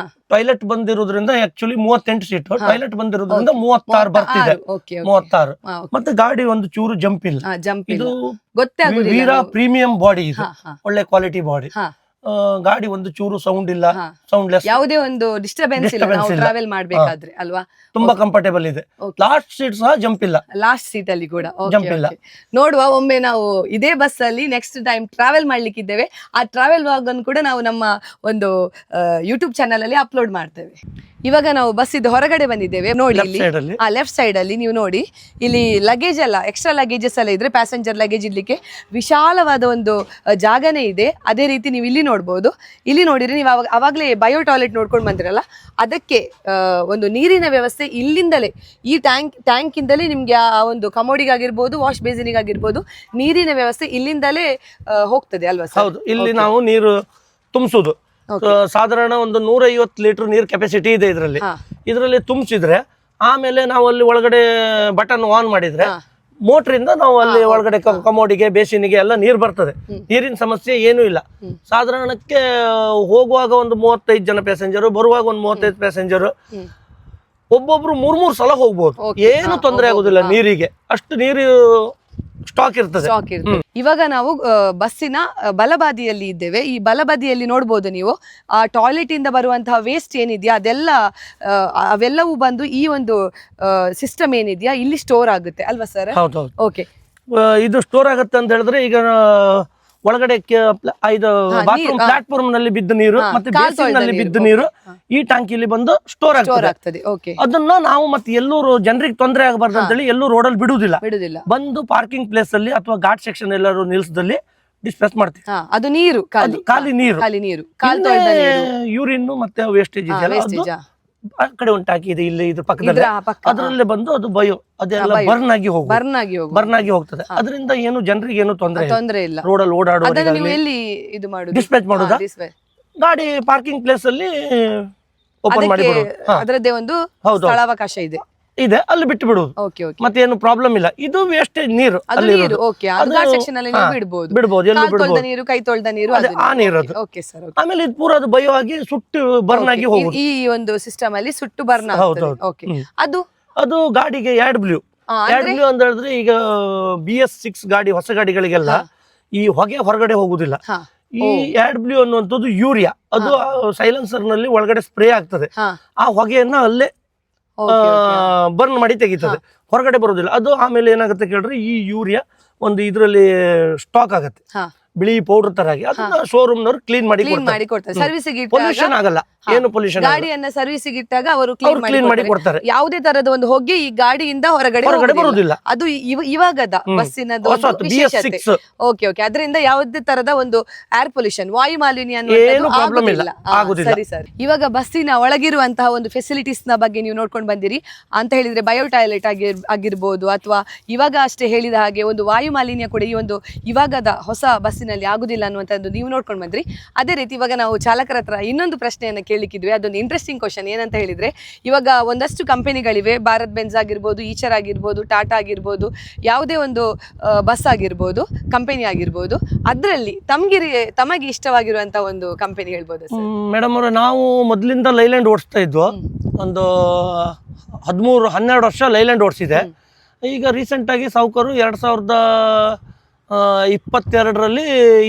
ಟಾಯ್ಲೆಟ್ ಬಂದಿರೋದ್ರಿಂದ ಆಕ್ಚುಲಿ 38 ಸೀಟ್, ಟಾಯ್ಲೆಟ್ ಬಂದಿರೋದ್ರಿಂದ 36 ಬರ್ತಿದೆ. 36. ಮತ್ತೆ ಗಾಡಿ ಒಂದು ಚೂರು ಜಂಪ್ ಇಲ್ಲ. ಇದು ವೀರಾ ಪ್ರೀಮಿಯಂ ಬಾಡಿ, ಇದು ಒಳ್ಳೆ ಕ್ವಾಲಿಟಿ ಬಾಡಿ. ಗಾಡಿ ಒಂದು ಚೂರು ಸೌಂಡ್ ಇಲ್ಲ, ಸೌಂಡ್ಲೆಸ್, ಯಾವುದೇ ಒಂದು ಡಿಸ್ಟರ್ಬೆನ್ಸ್ ಇಲ್ಲ ನಾವು ಟ್ರಾವೆಲ್ ಮಾಡ್ಬೇಕಾದ್ರೆ ಅಲ್ವಾ. ತುಂಬಾ ಕಂಫರ್ಟೇಬಲ್ ಇದೆ. ಲಾಸ್ಟ್ ಸೀಟ್ ಸಹ ಜಂಪ್ ಇಲ್ಲ, ಲಾಸ್ಟ್ ಸೀಟ್ ಅಲ್ಲಿ ಕೂಡ ಜಂಪ್ ಇಲ್ಲ. ನೋಡುವ, ಒಮ್ಮೆ ನಾವು ಇದೇ ಬಸ್ ಅಲ್ಲಿ ನೆಕ್ಸ್ಟ್ ಟೈಮ್ ಟ್ರಾವೆಲ್ ಮಾಡ್ಲಿಕ್ಕಿದ್ದೇವೆ. ಆ ಟ್ರಾವೆಲ್ ವ್ಲಾಗ್ ಅನ್ನು ಕೂಡ ನಾವು ನಮ್ಮ ಒಂದು ಯೂಟ್ಯೂಬ್ ಚಾನಲ್ ಅಲ್ಲಿ ಅಪ್ಲೋಡ್ ಮಾಡ್ತೇವೆ. ಇವಾಗ ನಾವು ಬಸ್ ಇದ್ದು ಹೊರಗಡೆ ಬಂದಿದ್ದೇವೆ ನೋಡಿ. ಇಲ್ಲಿ ಲೆಫ್ಟ್ ಸೈಡ್ ಅಲ್ಲಿ ನೀವು ನೋಡಿ, ಇಲ್ಲಿ ಲಗೇಜ್ ಎಲ್ಲ ಎಕ್ಸ್ಟ್ರಾ ಲಗೇಜಸ್ ಎಲ್ಲ ಇದ್ರೆ ಪ್ಯಾಸೆಂಜರ್ ಲಗೇಜ್ ಇಡ್ಲಿಕ್ಕೆ ವಿಶಾಲವಾದ ಒಂದು ಜಾಗನೇ ಇದೆ. ಅದೇ ರೀತಿ ನೀವು ಇಲ್ಲಿ ನೋಡ್ಬೋದು. ಇಲ್ಲಿ ನೋಡಿದ್ರೆ ನೀವು ಅವಾಗಲೇ ಬಯೋ ಟಾಯ್ಲೆಟ್ ನೋಡ್ಕೊಂಡು ಬಂದಿರಲ್ಲ, ಅದಕ್ಕೆ ಒಂದು ನೀರಿನ ವ್ಯವಸ್ಥೆ ಇಲ್ಲಿಂದಲೇ ಈ ಟ್ಯಾಂಕ್ ಇಂದಲೇ ನಿಮ್ಗೆ ಆ ಒಂದು ಕಮೋಡಿಗಾಗಿರ್ಬೋದು, ವಾಶ್ ಬೇಸಿನಿಗಾಗಿರ್ಬೋದು, ನೀರಿನ ವ್ಯವಸ್ಥೆ ಇಲ್ಲಿಂದಲೇ ಹೋಗ್ತದೆ ಅಲ್ವಾ? ಹೌದು, ಇಲ್ಲಿ ನಾವು ನೀರು ತುಂಬಿಸುದು ಸಾಧಾರಣ ಒಂದು 150 ಲೀಟರ್ ನೀರ್ ಕೆಪಾಸಿಟಿ ಇದೆ ಇದರಲ್ಲಿ ತುಂಬಿಸಿದ್ರೆ ಆಮೇಲೆ ನಾವು ಅಲ್ಲಿ ಒಳಗಡೆ ಬಟನ್ ಆನ್ ಮಾಡಿದ್ರೆ ಮೋಟರ್ ಇಂದ ನಾವು ಅಲ್ಲಿ ಒಳಗಡೆ ಕಮೋಡಿಗೆ ಬೇಸಿನಿಗೆ ಎಲ್ಲ ನೀರು ಬರ್ತದೆ. ನೀರಿನ ಸಮಸ್ಯೆ ಏನೂ ಇಲ್ಲ. ಸಾಧಾರಣಕ್ಕೆ ಹೋಗುವಾಗ ಒಂದು 35 ಜನ ಪ್ಯಾಸೆಂಜರ್, ಬರುವಾಗ ಒಂದು 35 ಪ್ಯಾಸೆಂಜರ್, ಒಬ್ಬೊಬ್ರು 3 ಸಲ ಹೋಗ್ಬೋದು, ಏನು ತೊಂದರೆ ಆಗುದಿಲ್ಲ. ನೀರಿಗೆ ಅಷ್ಟು ನೀರು ಸ್ಟಾಕ್ ಇರ್ತದೆ. ಇವಾಗ ನಾವು ಬಸ್ಸಿನ ಬಲಬದಿಯಲ್ಲಿ ಇದ್ದೇವೆ. ಈ ಬಲಬದಿಯಲ್ಲಿ ನೋಡ್ಬೋದು ನೀವು, ಆ ಟಾಯ್ಲೆಟ್ ಇಂದ ಬರುವಂತಹ ವೇಸ್ಟ್ ಏನಿದೆಯಾ ಅವೆಲ್ಲವೂ ಬಂದು ಈ ಒಂದು ಸಿಸ್ಟಮ್ ಏನಿದೆಯಾ ಇಲ್ಲಿ ಸ್ಟೋರ್ ಆಗುತ್ತೆ ಅಲ್ವಾ ಸರ್? ಹೌದೌದು. ಓಕೆ, ಇದು ಸ್ಟೋರ್ ಆಗುತ್ತೆ ಅಂತ ಹೇಳಿದ್ರೆ ಈಗ ಒಳಗಡೆ ಬಾತ್ರೂಮ್ ಪ್ಲಾಟ್ಫಾರ್ಮ್ ನಲ್ಲಿ ಬಿದ್ದ ನೀರು ಮತ್ತೆ ಬೇಸಿನ್ ನಲ್ಲಿ ಬಿದ್ದ ನೀರು ಈ ಟ್ಯಾಂಕಿಲಿ ಬಂದು ಸ್ಟೋರ್ ಆಗ್ತದೆ. ಅದನ್ನ ನಾವು ಮತ್ತೆ ಎಲ್ಲೂ ಜನರಿಗೆ ತೊಂದರೆ ಆಗಬಾರ್ದು ಅಂತ ಹೇಳಿ ಎಲ್ಲೂ ರೋಡಲ್ಲಿ ಬಿಡುವುದಿಲ್ಲ. ಬಂದು ಪಾರ್ಕಿಂಗ್ ಪ್ಲೇಸ್ ಅಲ್ಲಿ ಅಥವಾ ಘಾಟ್ ಸೆಕ್ಷನ್ ಎಲ್ಲರೂ ನಿಲ್ಸದಲ್ಲಿ ಡಿಸ್ಪೋಸ್ ಮಾಡ್ತೀವಿ. ಅದು ನೀರು ಖಾಲಿ ನೀರು ಯೂರಿನ್ ಮತ್ತೆ ವೇಸ್ಟೇಜ್ ಇದೆಯಲ್ಲ, ಆ ಕಡೆ ಒಂದು ಟ್ಯಾಂಕಿ ಇದೆ ಇಲ್ಲಿ ಇದ್ರ ಪಕ್ಕದಲ್ಲಿ, ಅದರಲ್ಲೇ ಬಂದು ಅದು ಬಯೋ ಅದೆಲ್ಲ ಬರ್ನ್ ಆಗಿ ಹೋಗ್ತದೆ. ಅದರಿಂದ ಏನು ಜನರಿಗೆ ಏನು ತೊಂದರೆ ಇಲ್ಲ. ರೋಡಲ್ಲಿ ಓಡಾಡುವ ಡಿಸ್ಪ್ಯಾಚ್ ಮಾಡೋದ ಗಾಡಿ ಪಾರ್ಕಿಂಗ್ ಪ್ಲೇಸ್ ಅಲ್ಲಿ ಓಪನ್ ಮಾಡಿ ಅದರದ್ದೇ ಒಂದು ಸ್ಥಳಾವಕಾಶ ಇದೆ, ಅಲ್ಲಿ ಬಿಟ್ಟು ಬಿಡುವುದು, ಮತ್ತೇನು ಪ್ರಾಬ್ಲಮ್ ಇಲ್ಲ. ಇದು ವೇಸ್ಟೇಜ್ ನೀರು ಬಿಡ್ಬೋದು, ಎಲ್ಲೂ ಬಿಡ್ಬೋದು, ಕೈ ತೊಳೆದ ನೀರು ಆ ನೀರು ಅದು. ಆಮೇಲೆ ಇದು ಪೂರ ಅದು ಬಯೋ ಆಗಿ ಸುಟ್ಟು ಬರ್ನ್ ಆಗಿ ಹೋಗುದು. ಈ ಒಂದು ಸಿಸ್ಟಮ್ ಅಲ್ಲಿ ಸುಟ್ಟು ಬರ್ನ್ ಅದು ಗಾಡಿಗೆ AdBlue ಅಂತ ಹೇಳಿದ್ರೆ ಈಗ BS6 ಗಾಡಿ ಹೊಸ ಗಾಡಿಗಳಿಗೆಲ್ಲ ಈ ಹೊಗೆ ಹೊರಗಡೆ ಹೋಗುದಿಲ್ಲ. ಈ AdBlue ಅನ್ನುವಂಥದ್ದು ಯೂರಿಯಾ, ಅದು ಸೈಲೆನ್ಸರ್ ನಲ್ಲಿ ಒಳಗಡೆ ಸ್ಪ್ರೇ ಆಗ್ತದೆ. ಆ ಹೊಗೆಯನ್ನ ಅಲ್ಲೇ ಬರ್ನ್ ಮಾಡಿ ತೆಗಿತದೆ, ಹೊರಗಡೆ ಬರೋದಿಲ್ಲ ಅದು. ಆಮೇಲೆ ಏನಾಗುತ್ತೆ ಕೇಳ್ರಿ, ಈ ಯೂರಿಯಾ ಒಂದು ಇದ್ರಲ್ಲಿ ಸ್ಟಾಕ್ ಆಗತ್ತೆ ಬಿಳಿ ಪೌಡರ್ ತರ ಆಗಿ, ಅದನ್ನ ಶೋರೂಮ್ ನವರು ಕ್ಲೀನ್ ಮಾಡಿ ಕೊಡ್ತಾರೆ. ಸರ್ವಿಸಿಗೆ ಪೊಲ್ಯೂಷನ್ ಆಗಲ್ಲ, ಏನು ಪೊಲ್ಯೂಷನ್. ಗಾಡಿಯನ್ನ ಸರ್ವಿಸಿಗೆ ಇಟ್ಟಾಗ ಅವರು ಕ್ಲೀನ್ ಮಾಡಿ ಕೊಡ್ತಾರೆ. ಯಾವುದೇ ತರದ ಒಂದು ಹೊಗೆ ಈ ಗಾಡಿಯಿಂದ ಹೊರಗಡೆ ಬರುವುದಿಲ್ಲ. ಅದು ಇವಾಗದ ಬಸ್ಸಿನದು ಓಕೆ. ಅದರಿಂದ ಯಾವುದೇ ತರದ ಒಂದು ಏರ್ ಪೊಲ್ಯೂಷನ್, ವಾಯು ಮಾಲಿನ್ಯ ಸರಿ ಸರ್. ಇವಾಗ ಬಸ್ಸಿನ ಒಳಗಿರುವಂತಹ ಒಂದು ಫೆಸಿಲಿಟೀಸ್ ನ ಬಗ್ಗೆ ನೀವು ನೋಡ್ಕೊಂಡು ಬಂದಿರಿ ಅಂತ ಹೇಳಿದ್ರೆ, ಬಯೋ ಟಾಯ್ಲೆಟ್ ಆಗಿರ್ಬೋದು ಅಥವಾ ಇವಾಗ ಅಷ್ಟೇ ಹೇಳಿದ ಹಾಗೆ ಒಂದು ವಾಯು ಮಾಲಿನ್ಯ ಕೂಡ ಈ ಒಂದು ಇವಾಗದ ಹೊಸ ಬಸ್ ಬಸ್ಸಿನಲ್ಲಿ ಆಗುದಿಲ್ಲ ಅನ್ನುವಂಥದ್ದು ನೀವು ನೋಡ್ಕೊಂಡು ಬಂದ್ರಿ. ಅದೇ ರೀತಿ ಇವಾಗ ನಾವು ಚಾಲಕರ ಹತ್ರ ಇನ್ನೊಂದು ಪ್ರಶ್ನೆಯನ್ನು ಕೇಳಲಿಕ್ಕಿದ್ವಿ. ಅದೊಂದು ಇಂಟ್ರೆಸ್ಟಿಂಗ್ ಕ್ವಶನ್. ಏನಂತ ಹೇಳಿದ್ರೆ, ಇವಾಗ ಒಂದಷ್ಟು ಕಂಪನಿಗಳಿವೆ, ಭಾರತ್ ಬೆನ್ಸ್ ಆಗಿರ್ಬೋದು, ಈಚರ್ ಆಗಿರ್ಬೋದು, ಟಾಟಾ ಆಗಿರ್ಬೋದು, ಯಾವುದೇ ಒಂದು ಬಸ್ ಆಗಿರ್ಬೋದು, ಕಂಪನಿ ಆಗಿರ್ಬೋದು, ಅದರಲ್ಲಿ ತಮಗೆ ಇಷ್ಟವಾಗಿರುವಂತ ಒಂದು ಕಂಪನಿ ಹೇಳ್ಬೋದು ಸರ್? ಮೇಡಮ್ ಅವರೇ, ನಾವು ಮೊದಲಿಂದ ಲೈಲ್ಯಾಂಡ್ ಓಡಿಸ್ತಾ ಇದ್ವು. ಒಂದು 13-12 ವರ್ಷ ಲೈಲ್ಯಾಂಡ್ ಓಡಿಸಿದೆ. ಈಗ ರೀಸೆಂಟಾಗಿ ಸಾವುಕಾರು 2022ರಲ್ಲಿ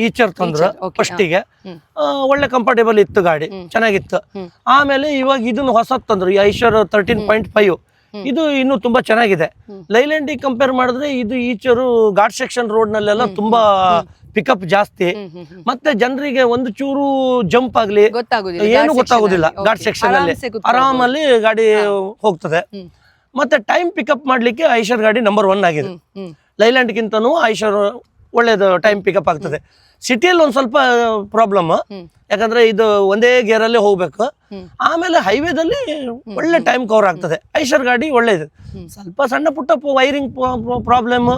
ಈಚರ್ ತಂದ್ರು ಫಸ್ಟಿಗೆ. ಒಳ್ಳೆ ಕಂಫರ್ಟೇಬಲ್ ಇತ್ತು, ಗಾಡಿ ಚೆನ್ನಾಗಿತ್ತು. ಆಮೇಲೆ ಇವಾಗ ಇದನ್ನು ಹೊಸದ್ ತಂದ್ರು, ಈ ಐಶರ್ 13.5. ಇದು ಇನ್ನು ತುಂಬಾ ಚೆನ್ನಾಗಿದೆ. ಲೈಲ್ಯಾಂಡಿಗೆ ಕಂಪೇರ್ ಮಾಡಿದ್ರೆ ಇದು ಈಚರು ಘಾಟ್ ಸೆಕ್ಷನ್ ರೋಡ್ ನಲ್ಲೆಲ್ಲ ತುಂಬಾ ಪಿಕಪ್ ಜಾಸ್ತಿ, ಮತ್ತೆ ಜನರಿಗೆ ಒಂದು ಚೂರು ಜಂಪ್ ಆಗ್ಲಿ ಏನು ಗೊತ್ತಾಗುದಿಲ್ಲ. ಘಾಟ್ ಸೆಕ್ಷನ್ ಅಲ್ಲಿ ಆರಾಮಲ್ಲಿ ಗಾಡಿ ಹೋಗ್ತದೆ. ಮತ್ತೆ ಟೈಮ್ ಪಿಕಪ್ ಮಾಡ್ಲಿಕ್ಕೆ ಐಶರ್ ಗಾಡಿ ನಂಬರ್ 1 ಆಗಿದೆ. ಲೈಲ್ಯಾಂಡ್ ಗಿಂತನೂ ಐಶರ್ ಒಳ್ಳೇದು ಟೈಮ್ ಪಿಕಪ್ ಆಗ್ತದೆ. ಸಿಟಿಯಲ್ಲಿ ಒಂದ್ ಸ್ವಲ್ಪ ಪ್ರಾಬ್ಲಮ್, ಯಾಕಂದ್ರೆ ಇದು ಒಂದೇ ಗೇರ್ ಅಲ್ಲಿ ಹೋಗ್ಬೇಕು. ಆಮೇಲೆ ಹೈವೇದಲ್ಲಿ ಒಳ್ಳೆ ಟೈಮ್ ಕವರ್ ಆಗ್ತದೆ. ಐಶರ್ ಗಾಡಿ ಒಳ್ಳೇದು. ಸ್ವಲ್ಪ ಸಣ್ಣ ಪುಟ್ಟ ವೈರಿಂಗ್ ಪ್ರಾಬ್ಲಮ್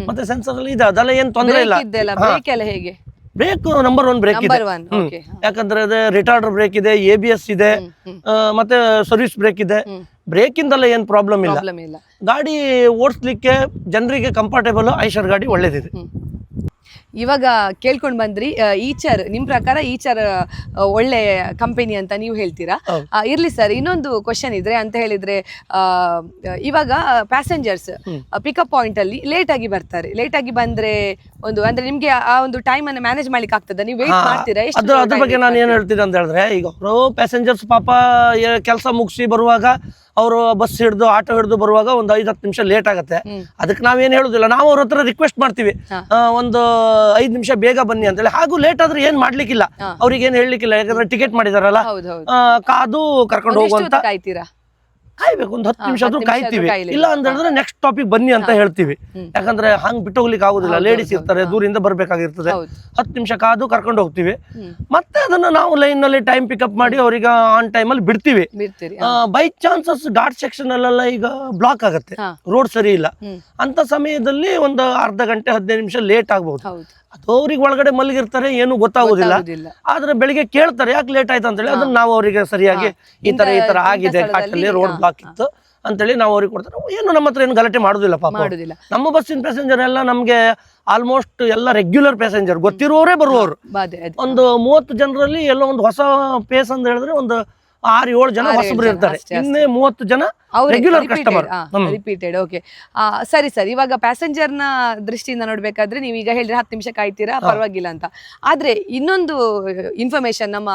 ಮತ್ತೆ ಸೆನ್ಸರ್ ಅಲ್ಲಿ ಇದೆ, ಅದೆಲ್ಲ ಏನ್ ತೊಂದರೆ ಇಲ್ಲ. ಬ್ರೇಕ್ ನಂಬರ್ 1 ಬ್ರೇಕ್ ಇದೆ. ಯಾಕಂದ್ರೆ ಅದೇ ರಿಟಾರ್ಡರ್ ಬ್ರೇಕ್ ಇದೆ, ABS ಇದೆ, ಮತ್ತೆ ಸರ್ವಿಸ್ ಬ್ರೇಕ್ ಇದೆ. ಬ್ರೇಕ್ ಇಂದಲ್ಲ ಏನ್ ಪ್ರಾಬ್ಲಮ್ ಇಲ್ಲ. ಗಾಡಿ ಓಡಿಸ್ಲಿಕ್ಕೆ ಜನರಿಗೆ ಕಂಫರ್ಟೇಬಲ್ ಐಶರ್ ಗಾಡಿ ಒಳ್ಳೇದಿದೆ. ಇವಾಗ ಕೇಳ್ಕೊಂಡ್ ಬಂದ್ರಿ, ಈಚರ್ ನಿಮ್ ಪ್ರಕಾರ ಈಚರ್ ಒಳ್ಳೆ ಕಂಪನಿ ಅಂತ ನೀವು ಹೇಳ್ತೀರಾ. ಇರ್ಲಿ ಸರ್, ಇನ್ನೊಂದು ಕ್ವಶನ್ ಇದ್ರೆ ಅಂತ ಹೇಳಿದ್ರೆ, ಇವಾಗ ಪ್ಯಾಸೆಂಜರ್ಸ್ ಪಿಕಪ್ ಪಾಯಿಂಟ್ ಅಲ್ಲಿ ಲೇಟ್ ಆಗಿ ಬರ್ತಾರೆ. ಲೇಟ್ ಆಗಿ ಬಂದ್ರೆ ಅಂದ್ರೆ ನಿಮ್ಗೆ ಆ ಒಂದು ಟೈಮ್ ಅನ್ನು ಮ್ಯಾನೇಜ್ ಮಾಡ್ಲಿಕ್ಕೆ ಆಗ್ತದ? ನೀವು ವೇಟ್ ಮಾಡ್ತೀರಾ? ಅದ್ರ ಬಗ್ಗೆ ನಾನು ಏನ್ ಹೇಳ್ತೀನಿ ಅಂತ ಹೇಳಿದ್ರೆ, ಈಗ ಅವರು ಪ್ಯಾಸೆಂಜರ್ಸ್ ಪಾಪ ಕೆಲಸ ಮುಗಿಸಿ ಬರುವಾಗ, ಅವರು ಬಸ್ ಹಿಡಿದು ಆಟೋ ಹಿಡಿದು ಬರುವಾಗ ಒಂದು 5-10 ನಿಮಿಷ ಲೇಟ್ ಆಗುತ್ತೆ. ಅದಕ್ಕೆ ನಾವೇನ್ ಹೇಳುದಿಲ್ಲ, ನಾವು ಅವ್ರ ಹತ್ರ ರಿಕ್ವೆಸ್ಟ್ ಮಾಡ್ತೀವಿ, ಒಂದು 5 ನಿಮಿಷ ಬೇಗ ಬನ್ನಿ ಅಂತೇಳಿ. ಹಾಗೂ ಲೇಟ್ ಆದ್ರೆ ಏನ್ ಮಾಡ್ಲಿಕ್ಕಿಲ್ಲ, ಅವ್ರಿಗೆ ಏನ್ ಹೇಳ್ಲಿಕ್ಕಿಲ್ಲ. ಯಾಕಂದ್ರೆ ಟಿಕೆಟ್ ಮಾಡಿದಾರಲ್ಲ, ಕಾದು ಕರ್ಕೊಂಡು ಹೋಗುವಂತ ಕಾಯ್ಬೇಕು. ಒಂದು 10 ನಿಮಿಷ ಆದ್ರೂ ಕಾಯ್ತೀವಿ. ಇಲ್ಲ ಅಂತ ಹೇಳಿದ್ರೆ ನೆಕ್ಸ್ಟ್ ಟಾಪಿಕ್ ಬನ್ನಿ ಅಂತ ಹೇಳ್ತೀವಿ. ಯಾಕಂದ್ರೆ ಹಂಗ್ ಬಿಟ್ಟು ಹೋಗ್ಲಿಕ್ಕೆ ಆಗುದಿಲ್ಲ. ಲೇಡೀಸ್ ಇರ್ತಾರೆ, ದೂರಿಂದ ಬರ್ಬೇಕಾಗಿರ್ತದೆ. 10 ನಿಮಿಷ ಕಾದು ಕರ್ಕೊಂಡು ಹೋಗ್ತೀವಿ. ಮತ್ತೆ ಅದನ್ನ ನಾವು ಲೈನ್ ನಲ್ಲಿ ಟೈಮ್ ಪಿಕಪ್ ಮಾಡಿ ಅವ್ರಿಗೆ ಆನ್ ಟೈಮ್ ಅಲ್ಲಿ ಬಿಡ್ತೀವಿ. ಬೈ ಚಾನ್ಸಸ್ ಘಾಟ್ ಸೆಕ್ಷನ್ ಅಲ್ಲೆಲ್ಲ ಈಗ ಬ್ಲಾಕ್ ಆಗುತ್ತೆ, ರೋಡ್ ಸರಿ ಇಲ್ಲ ಅಂತ ಸಮಯದಲ್ಲಿ ಒಂದು ಅರ್ಧ ಗಂಟೆ 15 ನಿಮಿಷ ಲೇಟ್ ಆಗ್ಬಹುದು. ಅದು ಅವ್ರಿಗೆ ಒಳಗಡೆ ಮಲಗಿರ್ತಾರೆ, ಏನು ಗೊತ್ತಾಗುದಿಲ್ಲ. ಆದ್ರೆ ಬೆಳಿಗ್ಗೆ ಕೇಳ್ತಾರೆ, ಯಾಕೆ ಲೇಟ್ ಆಯ್ತು ಅಂತೇಳಿ. ಅದನ್ನ ನಾವು ಅವರಿಗೆ ಸರಿಯಾಗಿ ಈ ತರ ಆಗಿದೆ, ಘಾಟಲ್ಲಿ ರೋಡ್ ಬ್ಲಾಕ್ ಇತ್ತು ಅಂತೇಳಿ ನಾವು ಅವ್ರಿಗೆ ಕೊಡ್ತಾರೆ. ಏನು ನಮ್ಮ ಹತ್ರ ಏನು ಗಲಾಟೆ ಮಾಡುದಿಲ್ಲ ಪಾಪ. ನಮ್ಮ ಬಸ್ಸಿನ ಪ್ಯಾಸೆಂಜರ್ ಎಲ್ಲ ನಮ್ಗೆ ಆಲ್ಮೋಸ್ಟ್ ಎಲ್ಲ ರೆಗ್ಯುಲರ್ ಪ್ಯಾಸೆಂಜರ್, ಗೊತ್ತಿರೋರೇ ಬರುವವರು. ಒಂದು 30 ಜನರಲ್ಲಿ ಎಲ್ಲೋ ಒಂದು ಹೊಸ ಪೇಸ್ ಅಂತ ಹೇಳಿದ್ರೆ ಒಂದು 6-7 ಜನ ಹೊಸಬ್ರು ಇರ್ತಾರೆ. ಇನ್ನೇ 30 ಜನ ರೆಗ್ಯುಲರ್ ಕಸ್ಟಮರ್, ರಿಪೀಟೆಡ್. ಓಕೆ, ಸರಿ ಸರ್. ಇವಾಗ ಪ್ಯಾಸೆಂಜರ್ ನ ದೃಷ್ಟಿಯಿಂದ ನೋಡ್ಬೇಕಾದ್ರೆ ನೀವು ಈಗ ಹೇಳಿದ್ರೆ 10 ನಿಮಿಷ ಕಾಯ್ತೀರಾ, ಪರವಾಗಿಲ್ಲ ಅಂತ. ಆದ್ರೆ ಇನ್ನೊಂದು ಇನ್ಫಾರ್ಮೇಶನ್ ನಮ್ಮ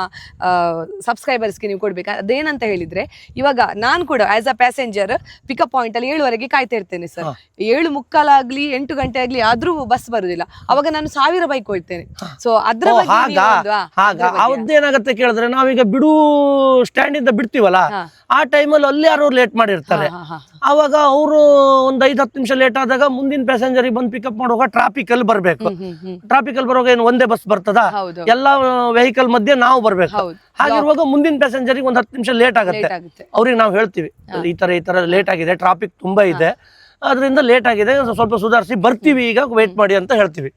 ಸಬ್ಸ್ಕ್ರೈಬರ್ಸ್ಗೆ ನೀವು ಕೊಡ್ಬೇಕು. ಅದೇನಂತ ಹೇಳಿದ್ರೆ, ಇವಾಗ ನಾನು ಕೂಡ as a passenger pickup point ಅಲ್ಲಿ 7ವರೆಗೆ ಕಾಯ್ತಾ ಇರ್ತೇನೆ ಸರ್. 7:45 ಆಗ್ಲಿ 8 ಗಂಟೆ ಆಗ್ಲಿ ಆದ್ರೂ ಬಸ್ ಬರುದಿಲ್ಲ. ಅವಾಗ ನಾನು 1000 ಬೈಕ್ ಕೊಡ್ತೇನೆ. ಸೊ ಅದ್ರ ಅದೇನಾಗತ್ತೆ ಕೇಳಿದ್ರೆ, ನಾವೀಗ ಬಿಡು ಸ್ಟ್ಯಾಂಡ್ ಇಂದ ಬಿಡ್ತೀವಲ್ಲ, ಆ ಟೈಮಲ್ಲಿ ಅಲ್ಲಿ ಯಾರು ಲೇಟ್ ಮಾಡಿರ್ತಾರೆ. ಅವಾಗ ಅವರು ಒಂದ್ 5-10 ನಿಮಿಷ ಲೇಟ್ ಆದಾಗ ಮುಂದಿನ ಪ್ಯಾಸೆಂಜರ್ ಬಂದು ಪಿಕಪ್ ಮಾಡುವಾಗ ಟ್ರಾಫಿಕ್ ಅಲ್ಲಿ ಬರ್ಬೇಕು. ಟ್ರಾಫಿಕ್ ಅಲ್ಲಿ ಬರುವಾಗ ಏನು ಒಂದೇ ಬಸ್ ಬರ್ತದ? ಎಲ್ಲಾ ವೆಹಿಕಲ್ ಮಧ್ಯೆ ನಾವು ಬರ್ಬೇಕು. ಹಾಗಿರುವಾಗ ಮುಂದಿನ ಪ್ಯಾಸೆಂಜರಿಗೆ ಒಂದ್ 10 ನಿಮಿಷ ಲೇಟ್ ಆಗುತ್ತೆ. ಅವ್ರಿಗೆ ನಾವು ಹೇಳ್ತೀವಿ, ಈ ತರ ಲೇಟ್ ಆಗಿದೆ, ಟ್ರಾಫಿಕ್ ತುಂಬಾ ಇದೆ, ಅದರಿಂದ ಲೇಟ್ ಆಗಿದೆ, ಸ್ವಲ್ಪ ಸುಧಾರಿಸಿ ಬರ್ತೀವಿ, ಈಗ ವೇಟ್ ಮಾಡಿ ಅಂತ ಹೇಳ್ತೀವಿ.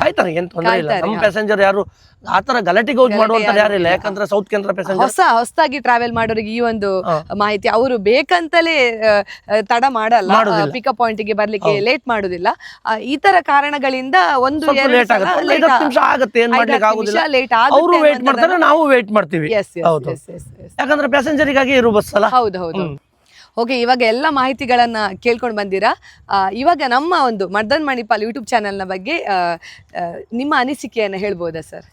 ಆಯ್ತಾ, ಏನ್ ತೊಂದರೆ ಇಲ್ಲ. ನಮ್ಮ ಪ್ಯಾಸೆಂಜರ್ ಯಾರು ಆತರ ಗಲಾಟೆಗೆ ಯೂಸ್ ಮಾಡುವಂತ ಯಾರಿಲ್ಲ. ಯಾಕಂದ್ರೆ ಸೌತ್ ಕೇಂದ್ರ ಪ್ಯಾಸೆಂಜರ್ ಹೊಸದಾಗಿ ಟ್ರಾವೆಲ್ ಮಾಡೋರಿಗೆ ಈ ಒಂದು ಮಾಹಿತಿ, ಅವರು ಬೇಕಂತಲೇ ತಡ ಮಾಡಲ್ಲ, ಪಿಕಪ್ ಪಾಯಿಂಟ್ ಗೆ ಬರ್ಲಿಕ್ಕೆ ಲೇಟ್ ಮಾಡುದಿಲ್ಲ. ಈ ತರ ಕಾರಣಗಳಿಂದ ಒಂದು ಲೇಟ್ ಆಗುತ್ತೆ, 5 ನಿಮಿಷ ಆಗುತ್ತೆ, ಏನ್ ಮಾಡ್ಲಿಕ್ಕೆ ಆಗುದಿಲ್ಲ. ಅವರು ವೇಟ್ ಮಾಡ್ತಾರೆ, ನಾವು ವೇಟ್ ಮಾಡ್ತೀವಿ. ಯಾಕಂದ್ರೆ ಪ್ಯಾಸೆಂಜರಿಗಾಗಿ ಇರೋ ಬಸ್ ಅಲ್ಲ. ಹೌದು. ಓಕೆ, ಇವಾಗ ಎಲ್ಲ ಮಾಹಿತಿಗಳನ್ನ ಕೇಳ್ಕೊಂಡು ಬಂದಿರಾ. ಇವಾಗ ನಮ್ಮ ಒಂದು ಮದನ್ ಮಣಿಪಾಲ್ ಯೂಟ್ಯೂಬ್ ಚಾನೆಲ್ನ ಬಗ್ಗೆ ನಿಮ್ಮ ಅನಿಸಿಕೆಯನ್ನು ಹೇಳ್ಬೋದಾ ಸರ್?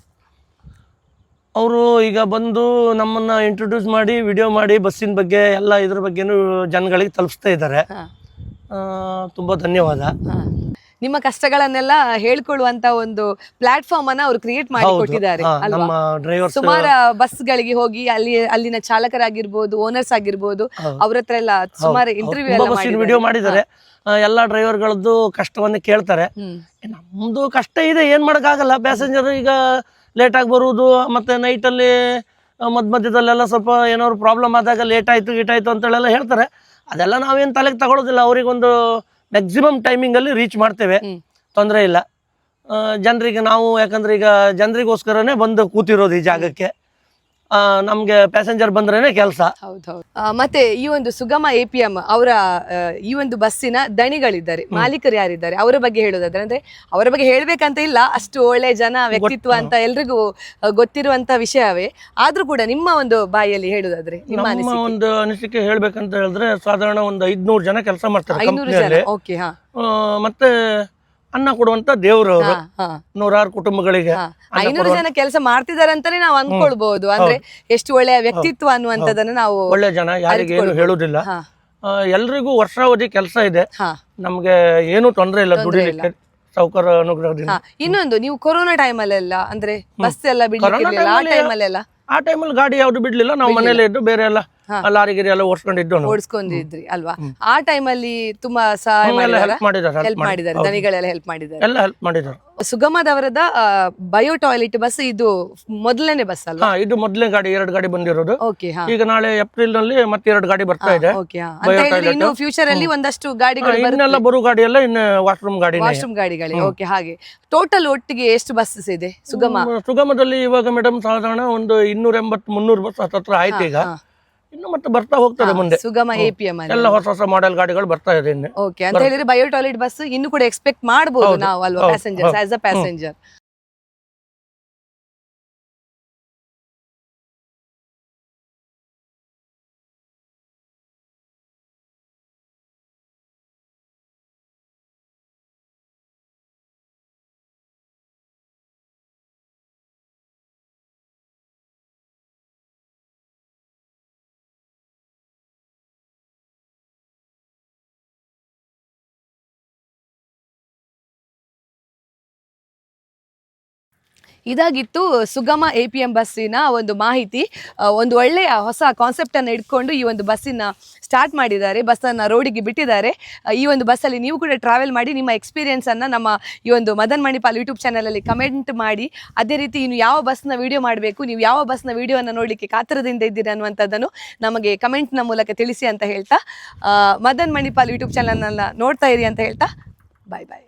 ಅವರು ಈಗ ಬಂದು ನಮ್ಮನ್ನ ಇಂಟ್ರೊಡ್ಯೂಸ್ ಮಾಡಿ ವಿಡಿಯೋ ಮಾಡಿ ಬಸ್ಸಿನ ಬಗ್ಗೆ ಎಲ್ಲ ಇದ್ರ ಬಗ್ಗೆನೂ ಜನಗಳಿಗೆ ತಲುಪಿಸ್ತಾ ಇದ್ದಾರೆ. ತುಂಬಾ ಧನ್ಯವಾದ. ನಿಮ್ಮ ಕಷ್ಟಗಳನ್ನೆಲ್ಲ ಹೇಳ್ಕೊಳ್ಳುವಂತ ಒಂದು ಪ್ಲಾಟ್ಫಾರ್ಮ್ ಅನ್ನ ಅವರು ಕ್ರಿಯೇಟ್ ಮಾಡಿ ಕೊಟ್ಟಿದ್ದಾರೆ ಅಲ್ವಾ? ಸುಮಾರು ಬಸ್ಗಳಿಗೆ ಹೋಗಿ ಅಲ್ಲಿನ ಚಾಲಕರಾಗಿರ್ಬೋದು, ಓನರ್ಸ್ ಆಗಿರ್ಬೋದು, ಅವ್ರ ಹತ್ರ ಎಲ್ಲ ಸುಮಾರು ಇಂಟರ್ವ್ಯೂ ವಿಡಿಯೋ ಮಾಡಿದ್ದಾರೆ. ಎಲ್ಲಾ ಡ್ರೈವರ್ಗಳದ್ದು ಕಷ್ಟವನ್ನ ಕೇಳ್ತಾರೆ. ನಮ್ದು ಕಷ್ಟ ಇದೆ, ಏನ್ ಮಾಡಕ್ಕಾಗಲ್ಲ. ಪ್ಯಾಸೆಂಜರ್ ಈಗ ಲೇಟ್ ಆಗಿ ಬರುವುದು, ಮತ್ತೆ ನೈಟ್ ಅಲ್ಲಿ ಮಧ್ಯದಲ್ಲೆಲ್ಲ ಸ್ವಲ್ಪ ಏನಾದ್ರು ಪ್ರಾಬ್ಲಮ್ ಆದಾಗ ಲೇಟ್ ಆಯ್ತು ಅಂತೇಳೆಲ್ಲ ಹೇಳ್ತಾರೆ. ಅದೆಲ್ಲ ನಾವೇನ್ ತಲೆಗೆ ತಗೊಳ್ಳೋದಿಲ್ಲ. ಅವ್ರಿಗೊಂದು ಮ್ಯಾಕ್ಸಿಮಮ್ ಟೈಮಿಂಗ್ ಅಲ್ಲಿ ರೀಚ್ ಮಾಡ್ತೇವೆ, ತೊಂದರೆ ಇಲ್ಲ. ಜನರಿಗೆ ನಾವು ಯಾಕಂದ್ರೆ ಈಗ ಜನರಿಗೋಸ್ಕರನೇ ಬಂದು ಕೂತಿರೋದು ಈ ಜಾಗಕ್ಕೆ. ನಮ್ಗೆ ಪ್ಯಾಸೆಂಜರ್ ಬಂದ್ರೇನೆ ಕೆಲಸ. ಹೌದೌದು. ಮತ್ತೆ ಈ ಒಂದು ಸುಗಮ APM ಅವರ ಈ ಒಂದು ಬಸ್ಸಿನ ದಣಿಗಳಿದ್ದಾರೆ, ಮಾಲೀಕರು ಯಾರಿದ್ದಾರೆ ಅವರ ಬಗ್ಗೆ ಹೇಳೋದಾದ್ರೆ, ಅಂದ್ರೆ ಅವರ ಬಗ್ಗೆ ಹೇಳ್ಬೇಕಂತ ಇಲ್ಲ, ಅಷ್ಟು ಒಳ್ಳೆ ಜನ ವ್ಯಕ್ತಿತ್ವ ಅಂತ ಎಲ್ರಿಗೂ ಗೊತ್ತಿರುವಂತ ವಿಷಯವೇ, ಆದ್ರೂ ಕೂಡ ನಿಮ್ಮ ಒಂದು ಬಾಯಲ್ಲಿ ಹೇಳೋದಾದ್ರೆ ನಮ್ಮ ಒಂದು ಅನಿಸಿಕೆ ಹೇಳ್ಬೇಕಂತ ಹೇಳಿದ್ರೆ ಸಾಧಾರಣ ಒಂದು 500 ಜನ ಕೆಲಸ ಮಾಡ್ತಾರೆ 500 ಜನ. ಓಕೆ. ಮತ್ತೆ ಅನ್ನ ಕೊಡುವಂತ ದೇವರು ಅವರು, 100 ಕುಟುಂಬಗಳಿಗೆ 500 ಜನ ಕೆಲಸ ಮಾಡ್ತಿದ್ದಾರೆ ಅಂತಾನೆ ನಾವು ಅನ್ಕೊಳ್ಬಹುದು. ಅಂದ್ರೆ ಎಷ್ಟು ಒಳ್ಳೆಯ ವ್ಯಕ್ತಿತ್ವ ಅನ್ನುವಂಥದ್ದನ್ನ ನಾವು, ಒಳ್ಳೆ ಜನ, ಯಾರಿಗೆ ಏನು ಹೇಳುದಿಲ್ಲ, ಎಲ್ರಿಗೂ ವರ್ಷಾವಧಿ ಕೆಲಸ ಇದೆ, ನಮ್ಗೆ ಏನು ತೊಂದರೆ ಇಲ್ಲ, ದುಡಿಲಿಕ್ಕೆ ಸೌಕರ್ಯ ಅನುಗ್ರಹದಿಂದ. ಇನ್ನೊಂದು, ನೀವು ಕೊರೋನಾ ಟೈಮಲ್ಲೆಲ್ಲ ಅಂದ್ರೆ ಬಸ್ ಎಲ್ಲ ಬಿಡ್ಲಿಕ್ಕಿರ್ಲಿಲ್ಲ, ಆ ಟೈಮಲ್ಲೆಲ್ಲ ಆ ಟೈಮಲ್ಲಿ ಗಾಡಿ ಯಾವ್ದು ಬಿಡ್ಲಿಲ್ಲ, ನಾವು ಮನೇಲೆ ಇದ್ದು ಬೇರೆ ಎಲ್ಲ ಲಾರಿ ಗಿರಿ ಎಲ್ಲ ಓಡಿಸ್ಕೊಂಡಿದ್ರಿ ಅಲ್ವಾ? ಆ ಟೈಮಲ್ಲಿ ತುಂಬಾ ಸಹಾಯ ಹೆಲ್ಪ್ ಮಾಡಿದ್ದಾರೆ, ದನಿಗಳೆಲ್ಲ ಹೆಲ್ಪ್ ಮಾಡಿದ್ದಾರೆ, ಎಲ್ಲ ಹೆಲ್ಪ್ ಮಾಡಿದ್ದಾರೆ. ಸುಗಮದವರದ ಬಯೋ ಟಾಯ್ಲೆಟ್ ಬಸ್ ಇದು ಮೊದಲನೇ ಬಸ್ ಅಲ್ವಾ? ಇದು ಮೊದಲನೇ ಗಾಡಿ, 2 ಗಾಡಿ ಬಂದಿರೋದು. ಓಕೆ. ಈಗ ನಾಳೆ ಏಪ್ರಿಲ್ ನಲ್ಲಿ ಮತ್ತೆ 2 ಗಾಡಿ ಬರ್ತಾ ಇದೆ. ಇನ್ನು ಫ್ಯೂಚರ್ ಅಲ್ಲಿ ಒಂದಷ್ಟು ಗಾಡಿಗಳು, ಇನ್ನೆಲ್ಲ ಬರೋ ಗಾಡಿ ಎಲ್ಲ ಇನ್ನು ವಾಶ್ರೂಮ್ ಗಾಡಿಗಳೇ. ಓಕೆ. ಹಾಗೆ ಟೋಟಲ್ ಒಟ್ಟಿಗೆ ಎಷ್ಟು ಬಸ್ಸಸ್ ಇದೆ ಸುಗಮದಲ್ಲಿ? ಇವಾಗ ಮೇಡಮ್ ಸಾಧಾರಣ ಒಂದು 280-300 ಬಸ್ ಹತ್ರ ಆಯ್ತು. ಈಗ ಇನ್ನು ಮತ್ತೆ ಬರ್ತಾ ಹೋಗ್ತದೆ ಮುಂದೆ. ಸುಗಮ APM ಎಲ್ಲ ಹೊಸ ಮಾಡೆಲ್ ಗಾಡಿಗಳು ಬರ್ತಾ ಇದೆ ಇನ್ನು. ಓಕೆ. ಅಂತ ಹೇಳಿದ್ರೆ ಬಯೋ ಟಾಯ್ಲೆಟ್ ಬಸ್ ಇನ್ನು ಕೂಡ ಎಕ್ಸ್ಪೆಕ್ಟ್ ಮಾಡಬಹುದು ನಾವು ಅಲ್ವಾ, ಪ್ಯಾಸೆಂಜರ್ಸ್ ಆಸ್ ಅ ಪ್ಯಾಸೆಂಜರ್. ಇದಾಗಿತ್ತು ಸುಗಮ APM ಬಸ್ಸಿನ ಒಂದು ಮಾಹಿತಿ. ಒಂದು ಒಳ್ಳೆಯ ಹೊಸ ಕಾನ್ಸೆಪ್ಟ್ ಅನ್ನು ಇಟ್ಕೊಂಡು ಈ ಒಂದು ಬಸ್ಸಿನ ಸ್ಟಾರ್ಟ್ ಮಾಡಿದ್ದಾರೆ, ಬಸ್ಸನ್ನು ರೋಡಿಗೆ ಬಿಟ್ಟಿದ್ದಾರೆ. ಈ ಒಂದು ಬಸ್ಸಲ್ಲಿ ನೀವು ಕೂಡ ಟ್ರಾವೆಲ್ ಮಾಡಿ ನಿಮ್ಮ ಎಕ್ಸ್ಪೀರಿಯನ್ಸ್ ಅನ್ನು ನಮ್ಮ ಈ ಒಂದು ಮದನ್ ಮಣಿಪಾಲ್ ಯೂಟ್ಯೂಬ್ ಚಾನಲಲ್ಲಿ ಕಮೆಂಟ್ ಮಾಡಿ. ಅದೇ ರೀತಿ ಇನ್ನು ಯಾವ ಬಸ್ನ ವಿಡಿಯೋ ಮಾಡಬೇಕು, ನೀವು ಯಾವ ಬಸ್ನ ವಿಡಿಯೋನ ನೋಡಲಿಕ್ಕೆ ಕಾತರದಿಂದ ಇದ್ದೀರಿ ಅನ್ನುವಂಥದ್ದನ್ನು ನಮಗೆ ಕಮೆಂಟ್ನ ಮೂಲಕ ತಿಳಿಸಿ ಅಂತ ಹೇಳ್ತಾ, ಮದನ್ ಮಣಿಪಾಲ್ ಯೂಟ್ಯೂಬ್ ಚಾನಲ್ನ ನೋಡ್ತಾ ಇರಿ ಅಂತ ಹೇಳ್ತಾ ಬಾಯ್ ಬಾಯ್.